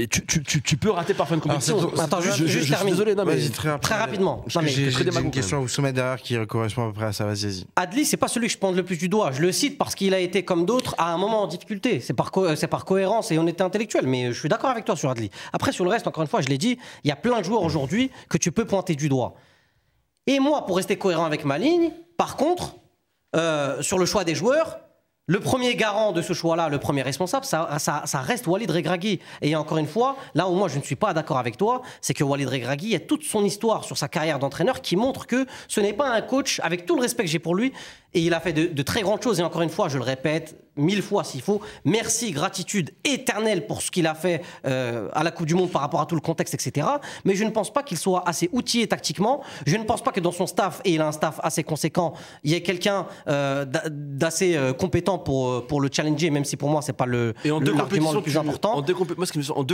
Tu peux rater parfois une compétition. Attends, je suis désolé. Non, mais très rapidement. J'ai une question à vous soumettre derrière qui correspond à peu près à ça. Vas-y. Adli, c'est pas celui que je pointe le plus du doigt. Je le cite parce qu'il a été comme d'autres à un moment en difficulté. C'est par cohérence et honnêteté intellectuelle. Mais je suis d'accord avec toi sur Adli. Après, sur le reste, encore une fois, je l'ai dit, il y a plein de joueurs aujourd'hui que tu peux pointer du doigt. Et moi, pour rester cohérent avec ma ligne, par contre, sur le choix des joueurs, le premier garant de ce choix-là, le premier responsable, ça reste Walid Regragui. Et encore une fois, là où moi je ne suis pas d'accord avec toi, c'est que Walid Regragui, il y a toute son histoire sur sa carrière d'entraîneur qui montre que ce n'est pas un coach, avec tout le respect que j'ai pour lui, et il a fait de très grandes choses. Et encore une fois, je le répète 1000 fois s'il faut, merci, gratitude éternelle pour ce qu'il a fait à la Coupe du Monde par rapport à tout le contexte, etc. Mais je ne pense pas qu'il soit assez outillé tactiquement. Je ne pense pas que dans son staff, et il a un staff assez conséquent, il y ait quelqu'un d'assez compétent pour le challenger, même si pour moi, c'est pas l'argument le plus important. En deux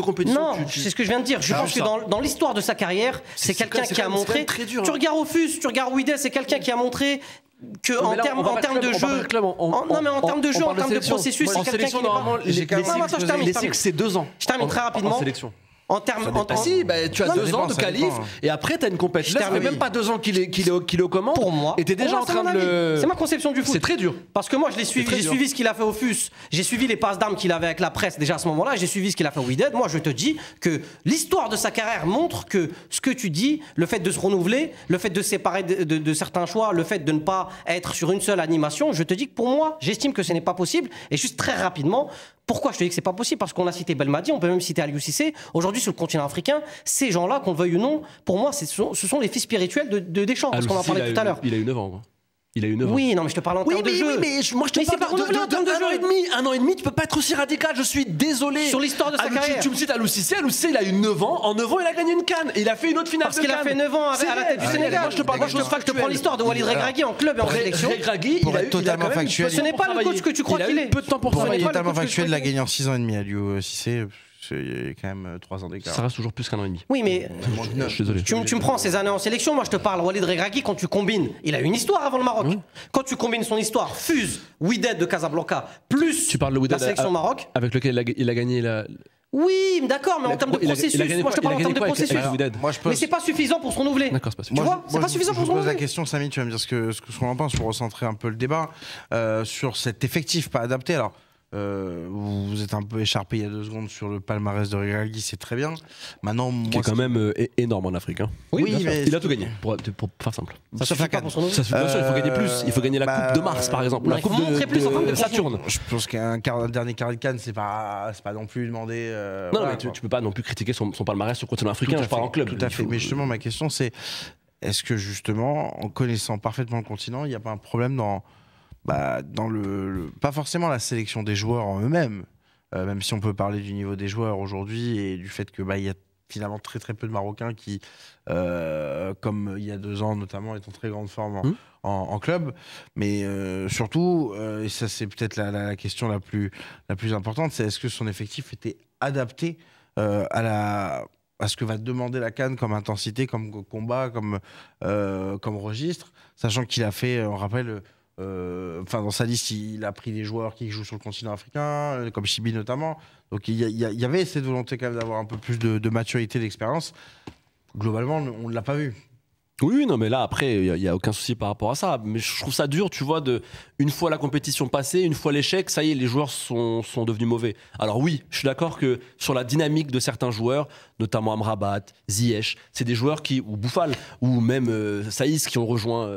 compétitions. Non, c'est ce que je viens de dire. Je pense que dans l'histoire de sa carrière, c'est quelqu'un qui a montré. Tu regardes Ofus, tu regardes Wydad, c'est quelqu'un qui a montré que en termes de jeu, en termes de processus, c'est quelqu'un qui normalement les cycles c'est 2 ans. Je termine très rapidement. En sélection. En termes, si, tu as 2 ans de qualif et après tu as une compétition. Ça fait même pas 2 ans qu'il est aux commandes. Pour moi, et t'es déjà en train de le. C'est ma conception du foot. C'est très dur. Parce que moi, je l'ai suivi. J'ai suivi ce qu'il a fait au FUS. J'ai suivi les passes d'armes qu'il avait avec la presse déjà à ce moment-là. J'ai suivi ce qu'il a fait au Wydad. Moi, je te dis que l'histoire de sa carrière montre que ce que tu dis, le fait de se renouveler, le fait de se séparer de certains choix, le fait de ne pas être sur une seule animation, je te dis que pour moi, j'estime que ce n'est pas possible. Et juste très rapidement. Pourquoi je te dis que c'est pas possible? Parce qu'on a cité Belmadi, on peut même citer Aliou Cissé. Aujourd'hui, sur le continent africain, ces gens-là, qu'on le veuille ou non, pour moi, ce sont les fils spirituels de Deschamps, parce qu'on en parlait tout à l'heure. Il a eu 9 ans. Quoi. Il a eu 9 ans. Oui, non, mais je te parle en termes de jeu. Oui, mais moi je te parle de 1 an et demi. 1 an et demi, tu peux pas être aussi radical. Je suis désolé. Sur l'histoire de sa carrière. Tu me cites Aliou Cissé. Aliou Cissé, il a eu 9 ans. En 9 ans, il a gagné une CAN. Et il a fait une autre finale de CAN. Parce qu'il a fait 9 ans à la tête du Sénégal. Moi, je te prends l'histoire de Walid Regragui en club et en sélection. Regragui, pour être totalement factuel. Ce n'est pas le coach que tu crois qu'il est. Peu de temps pour travailler. Totalement factuel, il a gagné en 6 ans et demi, Aliou Cissé. Il y a quand même 3 ans d'écart. Ça reste toujours plus qu'1 an et demi. Oui, mais je suis désolé. Tu me prends ces années en sélection. Moi, je te parle Walid Regragui. Quand tu combines, il a une histoire avant le Maroc. Oui. Quand tu combines son histoire, Fuse, Wydad de Casablanca, plus tu parles de la sélection Maroc, avec lequel il a gagné la. Oui, d'accord, mais en termes de processus, moi je te parle en termes de processus. Mais c'est pas suffisant pour se renouveler. D'accord, c'est pas suffisant. Tu vois, c'est pas suffisant pour se renouveler. Je pose la question, Samy, tu vas me dire ce qu'on en pense pour recentrer un peu le débat sur cet effectif pas adapté. Alors. Vous êtes un peu écharpé il y a 2 secondes sur le palmarès de Regragui, c'est très bien. Maintenant, qui est quand même énorme en Afrique. Hein. Oui, mais il a tout gagné, pour faire simple. Ça suffit pas pour son nom. Bien sûr, il faut gagner plus. Il faut gagner la Coupe de Mars, par exemple. La Coupe de Saturne. Je pense qu'un dernier carré de Cannes, c'est pas non plus demander. Non, mais tu peux pas non plus critiquer son palmarès sur le continent africain. Je parle en club. Tout à fait. Mais justement, ma question, c'est est-ce que justement, en connaissant parfaitement le continent, il n'y a pas un problème dans pas forcément la sélection des joueurs en eux-mêmes, même si on peut parler du niveau des joueurs aujourd'hui et du fait que il y a finalement très très peu de Marocains qui, comme il y a 2 ans notamment, est en très grande forme en club, mais surtout, et ça c'est peut-être la question la plus importante, c'est est-ce que son effectif était adapté à ce que va demander la CAN comme intensité, comme combat, comme registre, sachant qu'il a fait, on rappelle. Dans sa liste, il a pris des joueurs qui jouent sur le continent africain, comme Chibi notamment. Donc il y avait cette volonté quand même d'avoir un peu plus de maturité, d'expérience. Globalement, on ne l'a pas vu. Oui, non, mais là, après, il n'y a aucun souci par rapport à ça. Mais je trouve ça dur, tu vois, une fois la compétition passée, une fois l'échec, ça y est, les joueurs sont devenus mauvais. Alors oui, je suis d'accord que sur la dynamique de certains joueurs, notamment Amrabat, Ziyech, c'est des joueurs ou Bouffal, ou même Saïs, qui ont rejoint,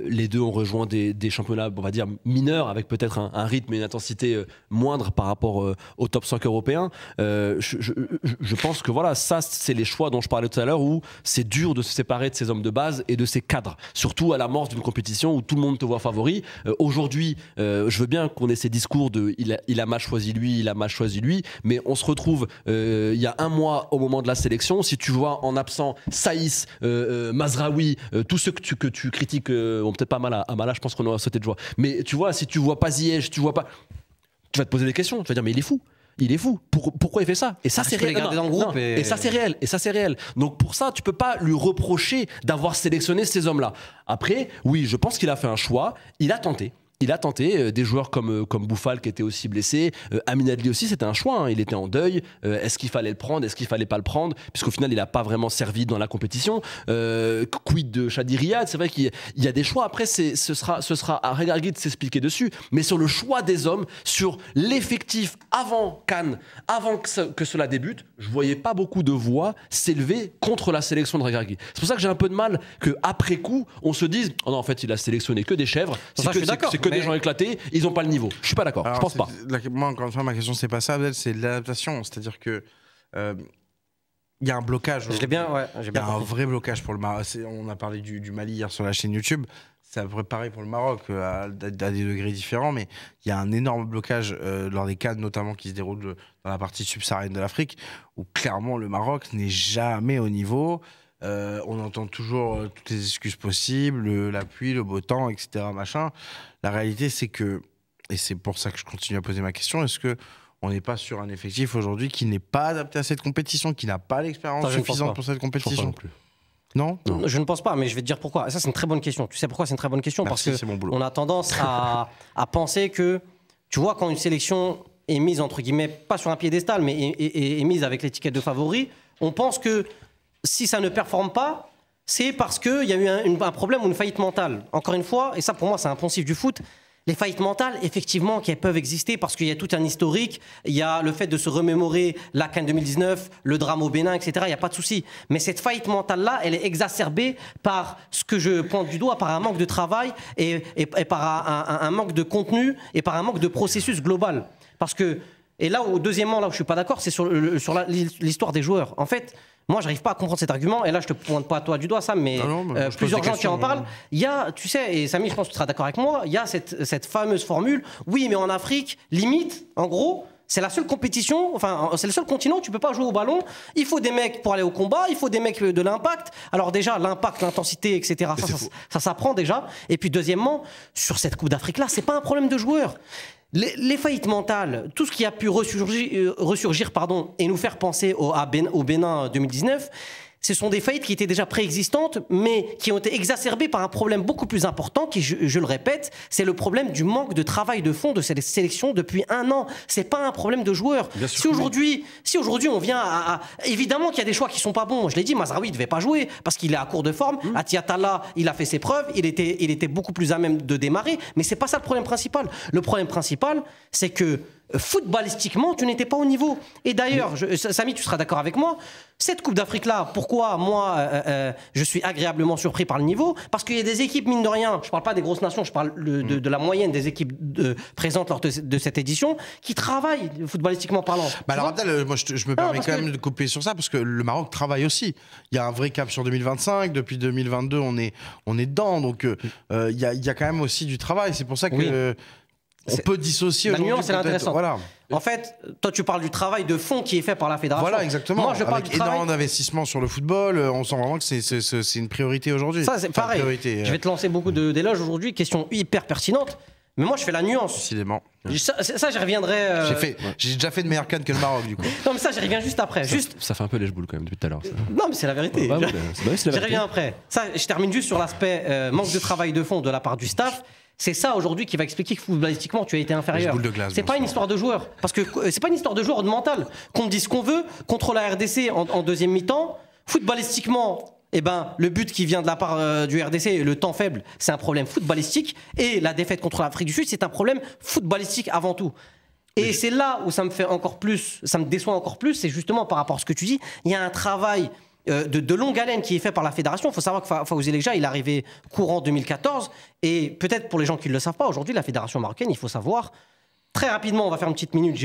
les deux ont rejoint des championnats, on va dire, mineurs, avec peut-être un rythme et une intensité moindre par rapport au top 5 européen. Je pense que voilà, ça, c'est les choix dont je parlais tout à l'heure, où c'est dur de se séparer de ces hommes de base et de ses cadres, surtout à l'amorce d'une compétition où tout le monde te voit favori. Aujourd'hui, je veux bien qu'on ait ces discours de il a mal choisi lui, mais on se retrouve il y a 1 mois au moment de la sélection. Si tu vois en absent Saïs, Mazraoui, tous ceux que tu critiques, peut-être pas mal à Mala, je pense qu'on aurait sauté de joie. Mais tu vois, si tu vois pas Ziyech, tu vas te poser des questions. Tu vas dire mais il est fou. Il est fou. Pourquoi il fait ça? Et ça, c'est réel. Et ça, c'est réel. Et ça, c'est réel. Donc, pour ça, tu peux pas lui reprocher d'avoir sélectionné ces hommes-là. Après, oui, je pense qu'il a fait un choix. Il a tenté. Des joueurs comme Bouffal qui était aussi blessé, Amin Adli aussi, c'était un choix, hein. Il était en deuil. Est-ce qu'il fallait le prendre, est-ce qu'il fallait pas le prendre, puisqu'au final il n'a pas vraiment servi dans la compétition. Quid de Chadi Riyad? C'est vrai qu'il y a des choix. Après, ce sera à Regragui de s'expliquer dessus, mais sur le choix des hommes, sur l'effectif avant Cannes, avant que cela débute, je voyais pas beaucoup de voix s'élever contre la sélection de Regragui. C'est pour ça que j'ai un peu de mal qu'après coup on se dise oh non, en fait il a sélectionné que des chèvres, c'est que des gens éclatés, ils n'ont pas le niveau. Je suis pas d'accord, je pense pas. Moi, encore une fois, ma question, c'est pas ça, c'est l'adaptation. C'est-à-dire que il y a un blocage. Il y a un vrai blocage pour le Maroc. On a parlé du Mali hier sur la chaîne YouTube. C'est à peu près pareil pour le Maroc, à des degrés différents, mais il y a un énorme blocage lors des CAN, notamment qui se déroulent dans la partie subsaharienne de l'Afrique, où clairement le Maroc n'est jamais au niveau. On entend toujours toutes les excuses possibles, la pluie, le beau temps, etc. Machin. La réalité, c'est que, et c'est pour ça que je continue à poser ma question, est-ce qu'on n'est pas sur un effectif aujourd'hui qui n'est pas adapté à cette compétition, qui n'a pas l'expérience suffisante pour cette compétition? Non, je ne pense pas, mais je vais te dire pourquoi. Ça, c'est une très bonne question. Tu sais pourquoi c'est une très bonne question? Merci, parce qu'on a tendance à penser que, tu vois, quand une sélection est mise, entre guillemets, pas sur un piédestal, mais est mise avec l'étiquette de favori, on pense que si ça ne performe pas, c'est parce qu'il y a eu un problème ou une faillite mentale. Encore une fois, et ça pour moi c'est un poncif du foot, les faillites mentales, effectivement, qui peuvent exister parce qu'il y a tout un historique, il y a le fait de se remémorer la CAN 2019, le drame au Bénin, etc., il n'y a pas de souci. Mais cette faillite mentale-là, elle est exacerbée par ce que je pointe du doigt, par un manque de travail et par un manque de contenu et par un manque de processus global. Parce que, et là, deuxièmement, là où je ne suis pas d'accord, c'est sur l'histoire des joueurs. En fait, moi, je n'arrive pas à comprendre cet argument, et là, je ne te pointe pas toi du doigt, Sam, mais plusieurs gens qui en parlent. Il y a, tu sais, et Samy, je pense que tu seras d'accord avec moi, il y a cette fameuse formule, oui, mais en Afrique, limite, en gros, c'est la seule compétition, enfin, c'est le seul continent où tu ne peux pas jouer au ballon. Il faut des mecs pour aller au combat, il faut des mecs de l'impact. Alors déjà, l'impact, l'intensité, etc., ça s'apprend déjà. Et puis deuxièmement, sur cette Coupe d'Afrique-là, ce n'est pas un problème de joueurs. Les faillites mentales, tout ce qui a pu ressurgir et nous faire penser au Bénin 2019, ce sont des faillites qui étaient déjà préexistantes, mais qui ont été exacerbées par un problème beaucoup plus important, qui, je le répète, c'est le problème du manque de travail de fond de cette sélection depuis 1 an. C'est pas un problème de joueurs. Si aujourd'hui on vient évidemment qu'il y a des choix qui sont pas bons. Je l'ai dit, Mazraoui ne devait pas jouer parce qu'il est à court de forme. Atiatala, il a fait ses preuves, il était beaucoup plus à même de démarrer, mais c'est pas ça le problème principal. Le problème principal, c'est que footballistiquement, tu n'étais pas au niveau. Et d'ailleurs, Samy, tu seras d'accord avec moi, cette Coupe d'Afrique-là, pourquoi moi, je suis agréablement surpris par le niveau? Parce qu'il y a des équipes, mine de rien, je ne parle pas des grosses nations, je parle de la moyenne des équipes présentes lors de cette édition, qui travaillent footballistiquement parlant. Alors Abdel, moi je me permets quand même de couper sur ça, parce que le Maroc travaille aussi. Il y a un vrai cap sur 2025, depuis 2022, on est dedans, donc il y a quand même aussi du travail. C'est pour ça que... On peut dissocier la nuance, c'est intéressant. Voilà. En fait, toi, tu parles du travail de fond qui est fait par la fédération. Voilà, exactement. Moi, je parle du travail. Énormément d'investissement sur le football. On sent vraiment que c'est une priorité aujourd'hui. Ça, c'est pareil. Je vais te lancer beaucoup d'éloges aujourd'hui. Question hyper pertinente. Mais moi, je fais la nuance. Décidément. Ça, j'y reviendrai. J'ai déjà fait de meilleure canne que le Maroc, du coup. Non, mais ça, j'y reviens juste après. Ça fait un peu lèche-boule quand même depuis tout à l'heure. Non, mais c'est la vérité. J'y reviens après. Ça, je termine juste sur l'aspect manque de travail de fond de la part du staff. C'est ça aujourd'hui qui va expliquer que footballistiquement tu as été inférieur. C'est pas une histoire de joueur, parce que c'est pas une histoire de joueur de mental. Qu'on me dise ce qu'on veut contre la RDC en deuxième mi-temps, footballistiquement, le but qui vient de la part du RDC, le temps faible, c'est un problème footballistique, et la défaite contre l'Afrique du Sud, c'est un problème footballistique avant tout. Et c'est là où ça me déçoit encore plus, c'est justement par rapport à ce que tu dis, il y a un travail de longue haleine qui est fait par la fédération. Il faut savoir que Fawzi Legja, il est arrivé courant 2014, et peut-être pour les gens qui ne le savent pas, aujourd'hui la fédération marocaine, il faut savoir, très rapidement, on va faire une petite minute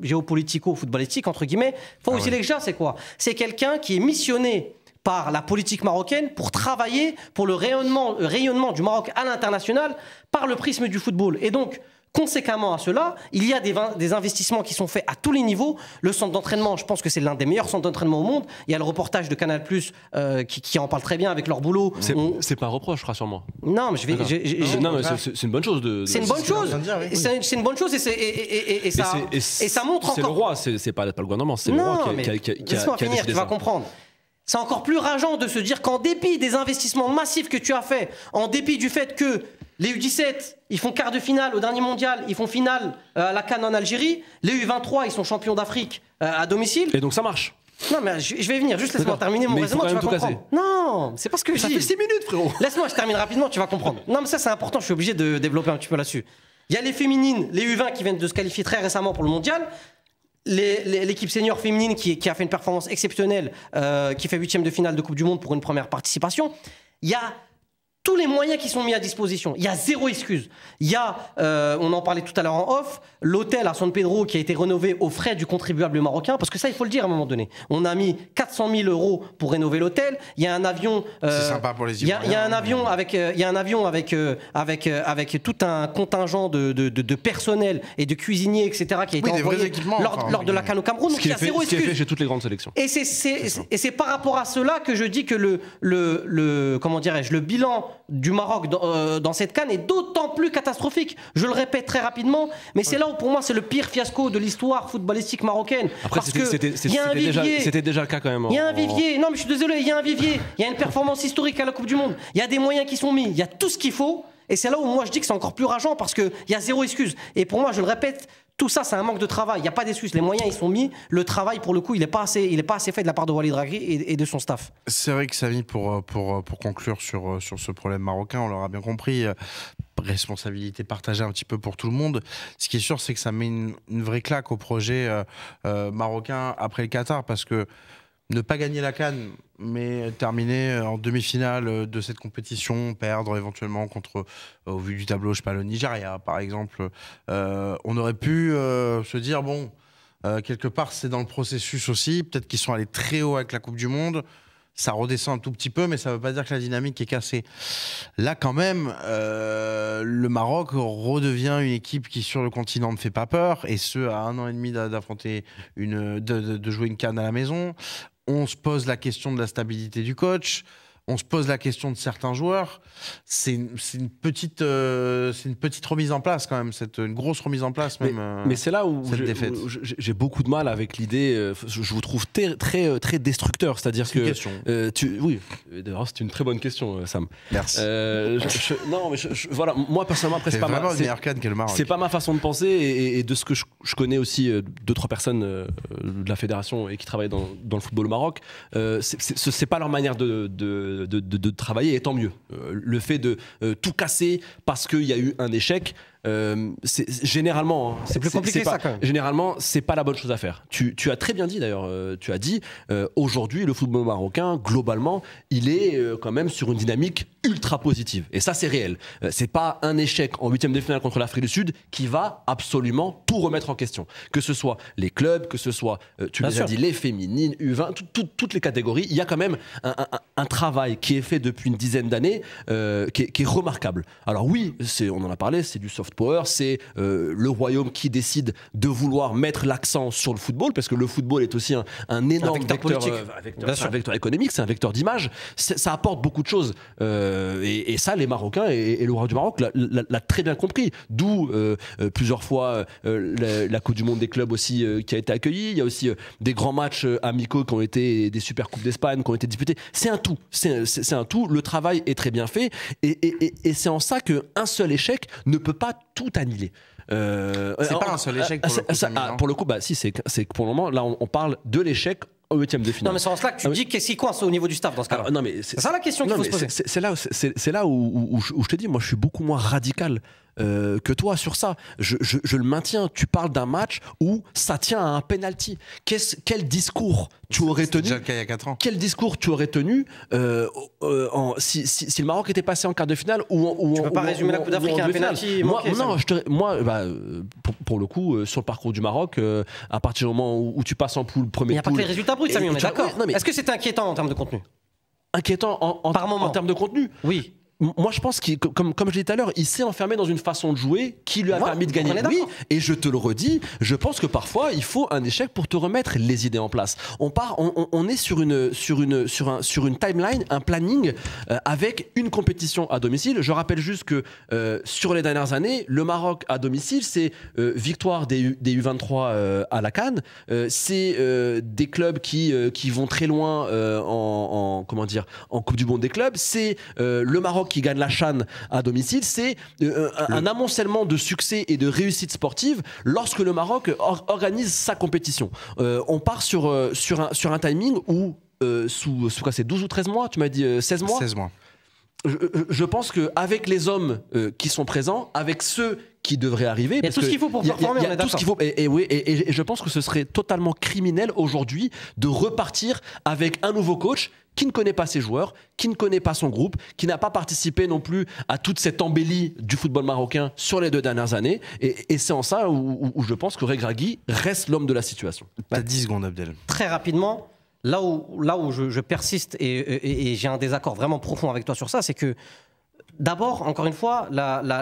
géopolitico-footballistique, entre guillemets. Fawzi Legja, c'est quoi? C'est quelqu'un qui est missionné par la politique marocaine pour travailler pour le rayonnement du Maroc à l'international par le prisme du football. Et donc, conséquemment à cela, il y a des investissements qui sont faits à tous les niveaux. Le centre d'entraînement, je pense que c'est l'un des meilleurs centres d'entraînement au monde. Il y a le reportage de Canal+, qui en parle très bien avec leur boulot. C'est pas un reproche, rassure-moi. Non, mais c'est une bonne chose. C'est une bonne chose. C'est une bonne chose et ça montre encore... C'est le roi, c'est pas le gouvernement, c'est le roi qui a laisse-moi finir, tu vas comprendre. C'est encore plus rageant de se dire qu'en dépit des investissements massifs que tu as faits, en dépit du fait que les U17, ils font quart de finale au dernier mondial, ils font finale à la CAN en Algérie, les U23, ils sont champions d'Afrique à domicile. Et donc ça marche. Non, mais je vais venir, juste laisse-moi terminer mon raisonnement, tu vas comprendre. Non, c'est pas ce que je dis. Ça fait 6 minutes, frérot. Laisse-moi, je termine rapidement, tu vas comprendre. Non, mais ça, c'est important, je suis obligé de développer un petit peu là-dessus. Il y a les féminines, les U20 qui viennent de se qualifier très récemment pour le mondial. L'équipe senior féminine qui a fait une performance exceptionnelle, qui fait 8e de finale de Coupe du Monde pour une première participation. Il y a tous les moyens qui sont mis à disposition. Il y a zéro excuse. Il y a, on en parlait tout à l'heure en off, l'hôtel à San Pedro qui a été rénové aux frais du contribuable marocain, parce que ça, il faut le dire à un moment donné. On a mis 400 000 € pour rénover l'hôtel. Il y a un avion... c'est sympa pour les Ivoiriens. Il y a un avion avec tout un contingent de personnel et de cuisiniers, etc., qui a été envoyé lors de la CAN au Cameroun. Donc il y a zéro excuse. Ce qui est fait chez toutes les grandes sélections. Et c'est par rapport à cela que je dis que le bilan du Maroc dans cette CAN est d'autant plus catastrophique. Je le répète très rapidement, mais c'est là où pour moi c'est le pire fiasco de l'histoire footballistique marocaine. Après, c'était déjà le cas quand même. Il y a un vivier. Non, mais je suis désolé, il y a un vivier. Il y a une performance historique à la Coupe du Monde. Il y a des moyens qui sont mis. Il y a tout ce qu'il faut. Et c'est là où moi je dis que c'est encore plus rageant parce qu'il y a zéro excuse. Et pour moi, je le répète, tout ça, c'est un manque de travail. Il n'y a pas d'excuse. Les moyens, ils sont mis. Le travail, pour le coup, il n'est pas assez fait de la part de Walid Regragui et de son staff. C'est vrai que Samy, pour conclure sur ce problème marocain, on l'aura bien compris, responsabilité partagée un petit peu pour tout le monde. Ce qui est sûr, c'est que ça met une vraie claque au projet marocain après le Qatar, parce que ne pas gagner la CAN, mais terminer en demi-finale de cette compétition, perdre éventuellement contre, au vu du tableau, je sais pas, le Nigeria par exemple, on aurait pu se dire, bon, quelque part c'est dans le processus aussi, peut-être qu'ils sont allés très haut avec la Coupe du Monde, ça redescend un tout petit peu, mais ça ne veut pas dire que la dynamique est cassée. Là, quand même, le Maroc redevient une équipe qui, sur le continent, ne fait pas peur, et ce, à 1 an et demi d'affronter de jouer une CAN à la maison. On se pose la question de la stabilité du coach. On se pose la question de certains joueurs. C'est une petite remise en place quand même, une grosse remise en place même. Mais c'est là où j'ai beaucoup de mal avec l'idée. Je vous trouve très destructeur, c'est-à-dire que. C'est une question. Oui, d'ailleurs c'est une très bonne question, Sam. Merci. Non, mais voilà, moi personnellement après c'est pas vraiment une meilleure CAN que le Maroc. C'est pas ma façon de penser et de ce que je connais aussi 2-3 personnes de la fédération et qui travaillent dans le football au Maroc. C'est pas leur manière de travailler, et tant mieux. Le fait de tout casser parce qu'il y a eu un échec, généralement, c'est plus compliqué ça quand même. Généralement, c'est pas la bonne chose à faire. Tu as très bien dit d'ailleurs, tu as dit aujourd'hui le football marocain globalement, il est quand même sur une dynamique ultra positive. Et ça c'est réel. C'est pas un échec en 8e de finale contre l'Afrique du Sud qui va absolument tout remettre en question. Que ce soit les clubs, que ce soit, tu l'as dit, les féminines, U20, toutes les catégories, il y a quand même un travail qui est fait depuis une dizaine d'années qui est remarquable. Alors oui, on en a parlé, c'est du soft power, c'est le royaume qui décide de vouloir mettre l'accent sur le football, parce que le football est aussi un énorme vecteur économique, c'est un vecteur d'image, ça apporte beaucoup de choses et ça les Marocains et le roi du Maroc l'a très bien compris, d'où plusieurs fois la Coupe du Monde des clubs aussi qui a été accueillie, il y a aussi des grands matchs amicaux qui ont été des super coupes d'Espagne qui ont été disputés, c'est un tout, c'est un tout, le travail est très bien fait et c'est en ça qu'un seul échec ne peut pas tout annihiler. C'est pas un seul échec pour le coup. Pour le coup, bah si, c'est que pour le moment, là, on parle de l'échec au 8e de finale. Non, mais c'est en cela que tu dis qu'est-ce qui coince au niveau du staff dans ce cas-là. Non, mais c'est ça la question qu'il faut se poser. C'est là où je te dis, moi, je suis beaucoup moins radical que toi sur ça. Je le maintiens. Tu parles d'un match où ça tient à un penalty. Quel discours tu aurais tenu? Déjà le cas il y a 4 ans. Quel discours tu aurais tenu si le Maroc était passé en quart de finale ou tu peux pas résumer la Coupe d'Afrique à un penalty. Pour le coup, sur le parcours du Maroc, à partir du moment où tu passes en poule, premier tour. Il n'y a pas que les résultats bruts, Samy, on est d'accord. Est-ce que c'était inquiétant en termes de contenu? Inquiétant en termes de contenu? Oui. moi, je pense qu'il, comme je l'ai dit tout à l'heure, il s'est enfermé dans une façon de jouer qui lui a permis de gagner. Oui, et je te le redis, je pense que parfois, il faut un échec pour te remettre les idées en place. On est sur une timeline, un planning avec une compétition à domicile. Je rappelle juste que sur les dernières années, le Maroc à domicile, c'est victoire des U23 à la CAN. C'est des clubs qui vont très loin en Coupe du Monde des clubs. C'est le Maroc qui gagne la CHAN à domicile. C'est un amoncellement de succès et de réussite sportive lorsque le Maroc organise sa compétition. On part sur un timing où sous quoi, c'est 12 ou 13 mois, tu m'as dit 16 mois 16 mois. Je pense qu'avec les hommes qui sont présents, avec ceux qui devraient arriver, il y a tout ce qu'il faut pour performer, il y a tout ce qu'il faut, et je pense que ce serait totalement criminel aujourd'hui de repartir avec un nouveau coach qui ne connaît pas ses joueurs, qui ne connaît pas son groupe, qui n'a pas participé non plus à toute cette embellie du football marocain sur les 2 dernières années. Et c'est en ça où je pense que Regragui reste l'homme de la situation. T'as 10 secondes, Abdel. Très rapidement, là où je persiste et j'ai un désaccord vraiment profond avec toi sur ça, c'est que d'abord, encore une fois,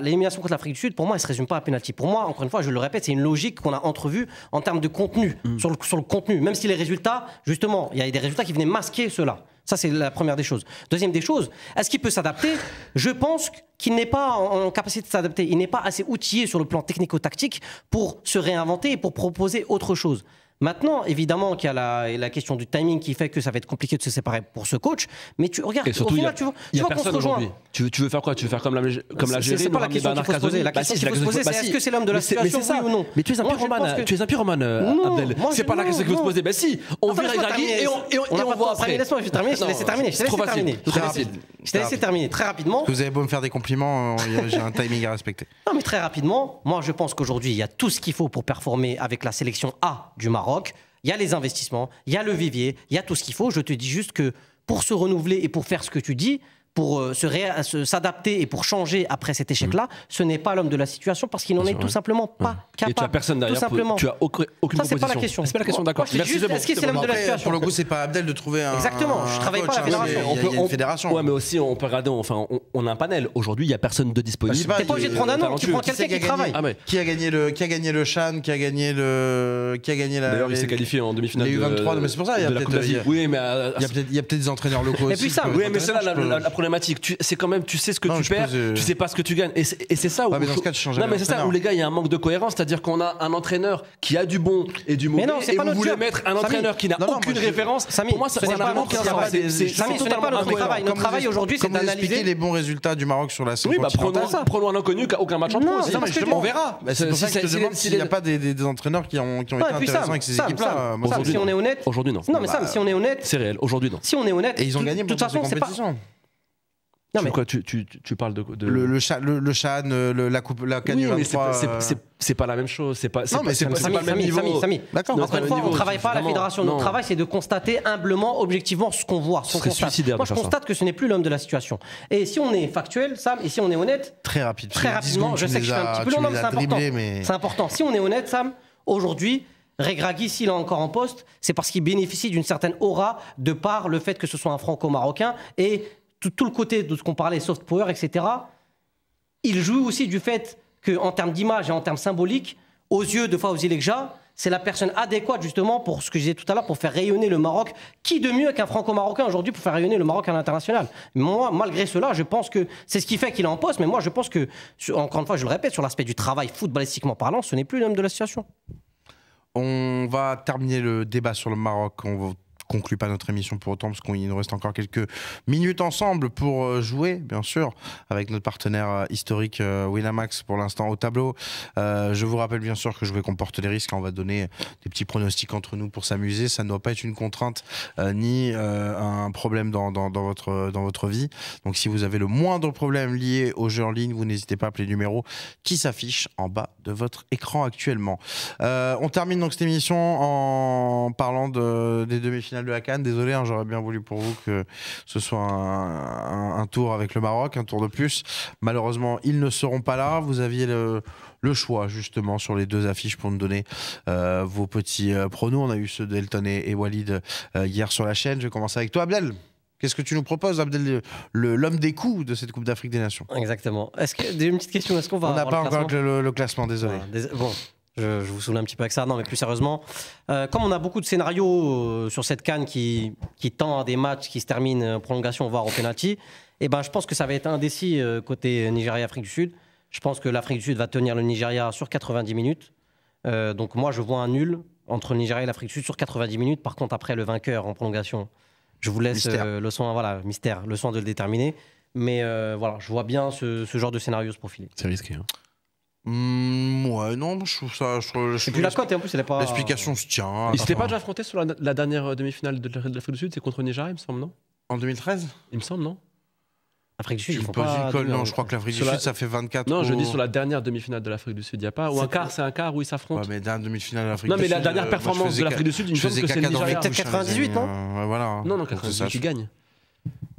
l'élimination contre l'Afrique du Sud, pour moi, elle ne se résume pas à pénalty. Pour moi, encore une fois, je le répète, c'est une logique qu'on a entrevue en termes de contenu, sur le contenu. Même si les résultats, justement, il y a des résultats qui venaient masquer cela. Ça, c'est la première des choses. Deuxième des choses, est-ce qu'il peut s'adapter? Je pense qu'il n'est pas en capacité de s'adapter. Il n'est pas assez outillé sur le plan technico-tactique pour se réinventer et pour proposer autre chose. Maintenant, évidemment qu'il y a la question du timing qui fait que ça va être compliqué de se séparer pour ce coach. Mais tu regardes, surtout, au final, tu vois qu'on se rejoint. Tu veux faire quoi? Tu veux faire comme l'Algérie? C'est pas la question qu'il faut se poser. La question qu'il faut se poser, c'est est-ce que c'est l'homme de la situation, oui ou non? Mais tu es un pyromane, Abdel. C'est pas la question qu'il faut se poser. Ben si, on vire Regragui et on voit après. Laisse-moi terminer, je te laisse terminer. Je t'ai laissé terminer très rapidement. Vous avez beau me faire des compliments, j'ai un timing à respecter. Non, mais très rapidement, moi je pense qu'aujourd'hui, il y a tout ce qu'il faut pour performer avec la sélection A du Maroc. Il y a les investissements, il y a le vivier, il y a tout ce qu'il faut. Je te dis juste que pour se renouveler et pour faire ce que tu dis, pour s'adapter et pour changer après cet échec-là, ce n'est pas l'homme de la situation parce qu'il n'en est tout simplement pas capable. Et tu n'as personne derrière, tu as aucune proposition. Ça, c'est pas la question. C'est pas la question, d'accord. Est-ce que c'est l'homme de la situation? Pour le coup, c'est pas Abdel de trouver un. Exactement, je travaille pas à la fédération. Il y a une fédération. Ouais, mais aussi, on peut regarder, on a un panel. Aujourd'hui, il n'y a personne de disponible. T'es pas obligé de prendre un nom, tu prends quelqu'un qui travaille. Qui a gagné le CHAN, qui a gagné la. D'ailleurs, il s'est qualifié en demi-finale. Les U23, mais c'est pour ça, il y a peut-être. Oui, mais. Il y a peut-être des entraîneurs locaux. Et puis ça. Oui, mais c'est là la problématique. C'est quand même, tu sais ce que tu perds, tu sais pas ce que tu gagnes. Et c'est ça où. Mais dans ce cas, tu changes. Non, mais c'est ça où, les gars, il y a un manque de cohérence. C'est-à-dire qu'on a un entraîneur qui a du bon et du mauvais. Et vous voulez mettre un entraîneur qui n'a aucune référence. Pour moi, ça n'a pas aucun sens. Ce n'est pas notre travail. Notre travail aujourd'hui, c'est d'analyser les bons résultats du Maroc sur la scène. Oui, prenons un inconnu qui n'a aucun match en pro. On verra. C'est pour ça que je te demande s'il n'y a pas des entraîneurs qui ont été intéressants avec ces équipes-là. Si on est honnête. Aujourd'hui, non. Non, mais Sam, si on est honnête. C'est réel. Aujourd'hui, non. Si on est honnête. Et ils ont gagné beaucoup de compétitions. Non, mais quoi, tu parles de le CHAN, la coupe, la CAN U23. C'est pas la même chose. C'est pas le même niveau. D'accord. Encore une fois, on ne travaille pas à la fédération. Notre travail, c'est de constater humblement, objectivement, ce qu'on voit. Ce serait suicidaire. Moi, je constate que ce n'est plus l'homme de la situation. Et si on est factuel, Sam, et si on est honnête, très rapidement, je sais que je fais un petit peu long, mais c'est important. C'est important. Si on est honnête, Sam, aujourd'hui. Regragui, s'il est encore en poste, c'est parce qu'il bénéficie d'une certaine aura de par le fait que ce soit un franco-marocain et tout le côté de ce qu'on parlait, soft power, etc. Il joue aussi du fait qu'en termes d'image et en termes symboliques, aux yeux de Fawzi Lekja, c'est la personne adéquate justement pour ce que je disais tout à l'heure, pour faire rayonner le Maroc. Qui de mieux qu'un franco-marocain aujourd'hui pour faire rayonner le Maroc à l'international? Moi, malgré cela, je pense que c'est ce qui fait qu'il est en poste, mais moi je pense que, encore une fois, je le répète, sur l'aspect du travail footballistiquement parlant, ce n'est plus l'homme de la situation. On va terminer le débat sur le Maroc. On conclut pas notre émission pour autant parce qu'il nous reste encore quelques minutes ensemble pour jouer, bien sûr, avec notre partenaire historique Winamax pour l'instant au tableau. Je vous rappelle bien sûr que jouer comporte des risques. On va donner des petits pronostics entre nous pour s'amuser. Ça ne doit pas être une contrainte ni un problème dans votre vie. Donc si vous avez le moindre problème lié au jeu en ligne, vous n'hésitez pas à appeler le numéro qui s'affiche en bas de votre écran actuellement. On termine donc cette émission en parlant des demi-finales de la CAN. Désolé, hein, j'aurais bien voulu pour vous que ce soit un tour avec le Maroc, un tour de plus. Malheureusement, ils ne seront pas là. Vous aviez le choix justement sur les deux affiches pour nous donner vos petits pronos. On a eu ceux d'Elton et Walid hier sur la chaîne. Je vais commencer avec toi, Abdel. Qu'est-ce que tu nous proposes, Abdel, l'homme des coups de cette Coupe d'Afrique des Nations? Exactement. Une petite question, est-ce qu'on va... On n'a pas encore le classement, désolé. Bon, je vous saoule un petit peu avec ça. Non, mais plus sérieusement, comme on a beaucoup de scénarios sur cette CAN qui tend à des matchs qui se terminent en prolongation, voire au penalty, et ben, je pense que ça va être indécis côté Nigeria-Afrique du Sud. Je pense que l'Afrique du Sud va tenir le Nigeria sur 90 minutes. Donc moi, je vois un nul entre le Nigeria et l'Afrique du Sud sur 90 minutes. Par contre, après, le vainqueur en prolongation, je vous laisse le soin, le soin de le déterminer. Mais voilà, je vois bien ce genre de scénario se profiler. C'est risqué. Hein. Ouais, non, je trouve ça. Et puis la cote, et en plus, elle est pas. L'explication se tient. Ils s'étaient pas déjà affrontés sur la dernière demi-finale de l'Afrique du Sud, c'est contre le Nigeria, il me semble, non? En 2013 Il me semble, non? L'Afrique du Sud, ils font pas. Non, je crois que l'Afrique du Sud, ça fait 24. Non, je dis sur la dernière demi-finale de l'Afrique du Sud, il n'y a pas. Ou un quart, c'est un quart où ils s'affrontent. Ouais, mais dernière demi-finale de l'Afrique du Sud. Non, mais la dernière performance de l'Afrique du Sud, il me semble que c'est le Nigeria. Peut-être 98, non? Voilà. Non, 98 qui gagne.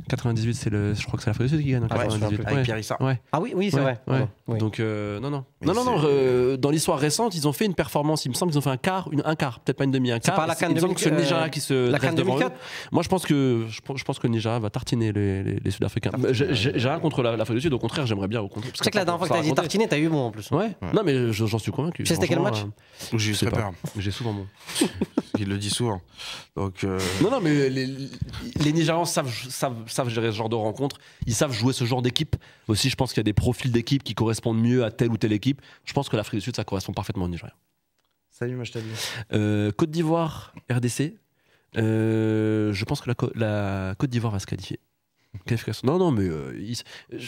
98, je crois que c'est l'Afrique du Sud qui gagne en 98. Avec Pierre Issa. Ouais. Ah oui, c'est vrai. Ouais. Oui. Donc, non. Dans l'histoire récente, ils ont fait une performance. Il me semble qu'ils ont fait un quart, peut-être pas une demi, un quart. C'est pas la CAN 2004. Il me semble que c'est le Nigeria qui se la CAN 2004. Moi, je pense que le Nigeria va tartiner les Sud-Africains. J'ai rien contre l'Afrique du Sud. Au contraire, j'aimerais bien. Tu sais que la dernière fois que t'as dit tartiner, t'as eu bon en plus. Ouais. Non, mais j'en suis convaincu. Tu sais c'était quel match? J'ai eu très peur. J'ai souvent bon. Il le dit souvent. Donc. Non, mais les Nigérians savent gérer ce genre de rencontre. Ils savent jouer ce genre d'équipe. Aussi, je pense qu'il y a des profils d'équipe qui correspondent mieux à telle ou telle équipe. Je pense que l'Afrique du Sud, ça correspond parfaitement au Nigeria. Salut, Machtali. Côte d'Ivoire, RDC. Je pense que la Côte d'Ivoire va se qualifier. Non, mais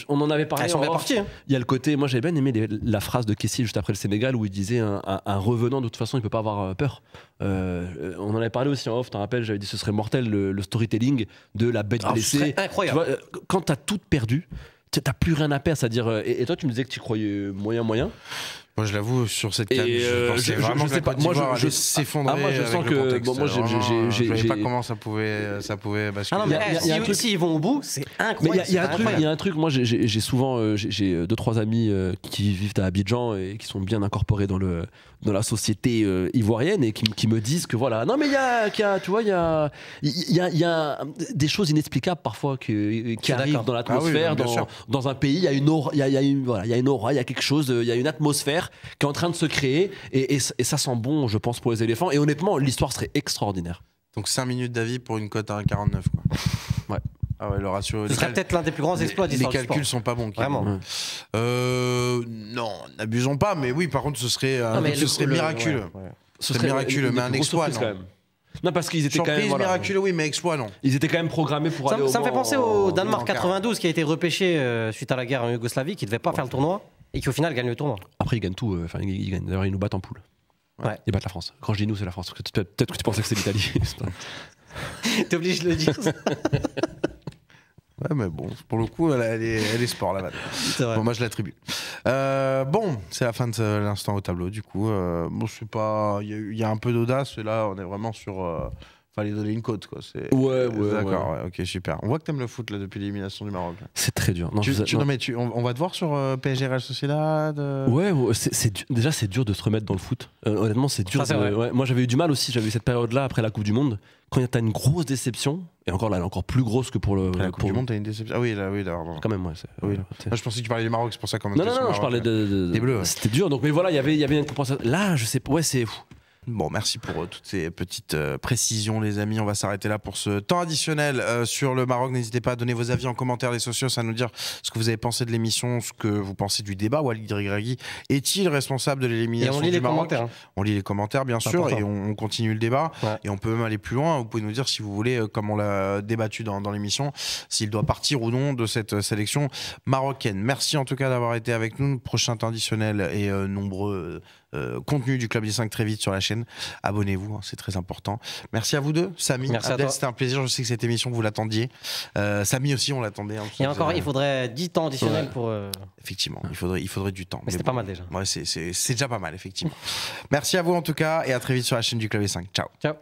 on en avait parlé. Ils sont bien partis. Hein. Il y a le côté, moi j'avais bien aimé la phrase de Kessie juste après le Sénégal où il disait un revenant de toute façon il peut pas avoir peur. On en avait parlé aussi en off, t'en rappelles, j'avais dit ce serait mortel le storytelling de la bête blessée. Incroyable. Tu vois, quand t'as tout perdu, t'as plus rien à perdre, c'est-à-dire. Et toi tu me disais que tu croyais moyen. Moi, je l'avoue, sur cette CAN, je sais pas. Moi, je s'effondrer. Moi, je sens que. Bon, moi, je savais pas comment ça pouvait basculer. S'ils vont au bout, c'est incroyable. Il y a un truc. Moi, j'ai souvent, j'ai 2-3 amis qui vivent à Abidjan et qui sont bien incorporés dans la société ivoirienne et qui me disent que voilà. Non, mais il y a des choses inexplicables parfois qui arrivent dans l'atmosphère, dans un pays. Il y a une aura, il y a une aura, il y a quelque chose, il y a une atmosphère qui est en train de se créer et ça sent bon, je pense, pour les éléphants. Et honnêtement, l'histoire serait extraordinaire. Donc 5 minutes d'avis pour une cote à 1,49 quoi. Ouais. Ah ouais, le ratio. Ce serait peut-être l'un des plus grands exploits d'histoire. Les calculs sont pas bons. Vraiment. Non, n'abusons pas, mais oui, par contre, ce serait miraculeux. Ce serait miraculeux, mais un exploit, non. Non, parce qu'ils étaient quand même. Miraculeux, oui, mais exploit, non. Ils étaient quand même programmés pour aller au. Ça me fait penser au Danemark 92 qui a été repêché suite à la guerre en Yougoslavie, qui devait pas faire le tournoi et qui au final gagne le tournoi. Après, ils gagnent tout. Ils gagnent. D'ailleurs, ils nous battent en poule. Ouais. Ils battent la France. Quand je dis nous, c'est la France. Peut-être que tu pensais que c'est l'Italie. T'es obligé de le dire. Ouais, mais bon, pour le coup, elle est sport là-bas. Bon, moi, je l'attribue. Bon, c'est la fin de l'instant au tableau. Du coup, bon, je sais pas. Il y a un peu d'audace. Et là, on est vraiment sur. Fallait donner une cote, quoi. Ouais. D'accord, ouais, ok, super. On voit que t'aimes le foot là depuis l'élimination du Maroc. Là. C'est très dur. Non, on va te voir sur PSG Real Sociedad. Ouais, déjà c'est dur de se remettre dans le foot. Honnêtement, c'est dur. Moi, j'avais eu du mal aussi. J'avais eu cette période-là après la Coupe du Monde. Quand t'as une grosse déception, et encore là, elle est encore plus grosse que pour le. La Coupe du Monde, t'as une déception. Ah oui, là. Quand même, ouais. Oui. Moi, je pensais que tu parlais du Maroc, c'est pour ça quand même. Non, je parlais des Bleus. Ouais. C'était dur. Donc, mais voilà, il y avait une compensation. Là, je sais pas. Ouais, c'est fou. Bon, merci pour toutes ces petites précisions, les amis. On va s'arrêter là pour ce temps additionnel sur le Maroc. N'hésitez pas à donner vos avis en commentaire, les sociaux, à nous dire ce que vous avez pensé de l'émission, ce que vous pensez du débat. Walid Regragui est-il responsable de l'élimination du Maroc? On lit les commentaires, bien sûr, et on continue le débat. Ouais. Et on peut même aller plus loin. Vous pouvez nous dire si vous voulez, comme on l'a débattu dans l'émission, s'il doit partir ou non de cette sélection marocaine. Merci en tout cas d'avoir été avec nous. Prochain temps additionnel et nombreux contenu du Club des 5 très vite sur la chaîne. Abonnez-vous, c'est très important. Merci à vous deux. Samy, Abdel, c'était un plaisir. Je sais que cette émission, vous l'attendiez. Samy aussi, on l'attendait. Et encore, il faudrait 10 temps additionnels pour... Effectivement, il faudrait du temps. Mais c'était pas mal déjà. Ouais, c'est déjà pas mal, effectivement. Merci à vous en tout cas et à très vite sur la chaîne du Club des 5. Ciao. Ciao.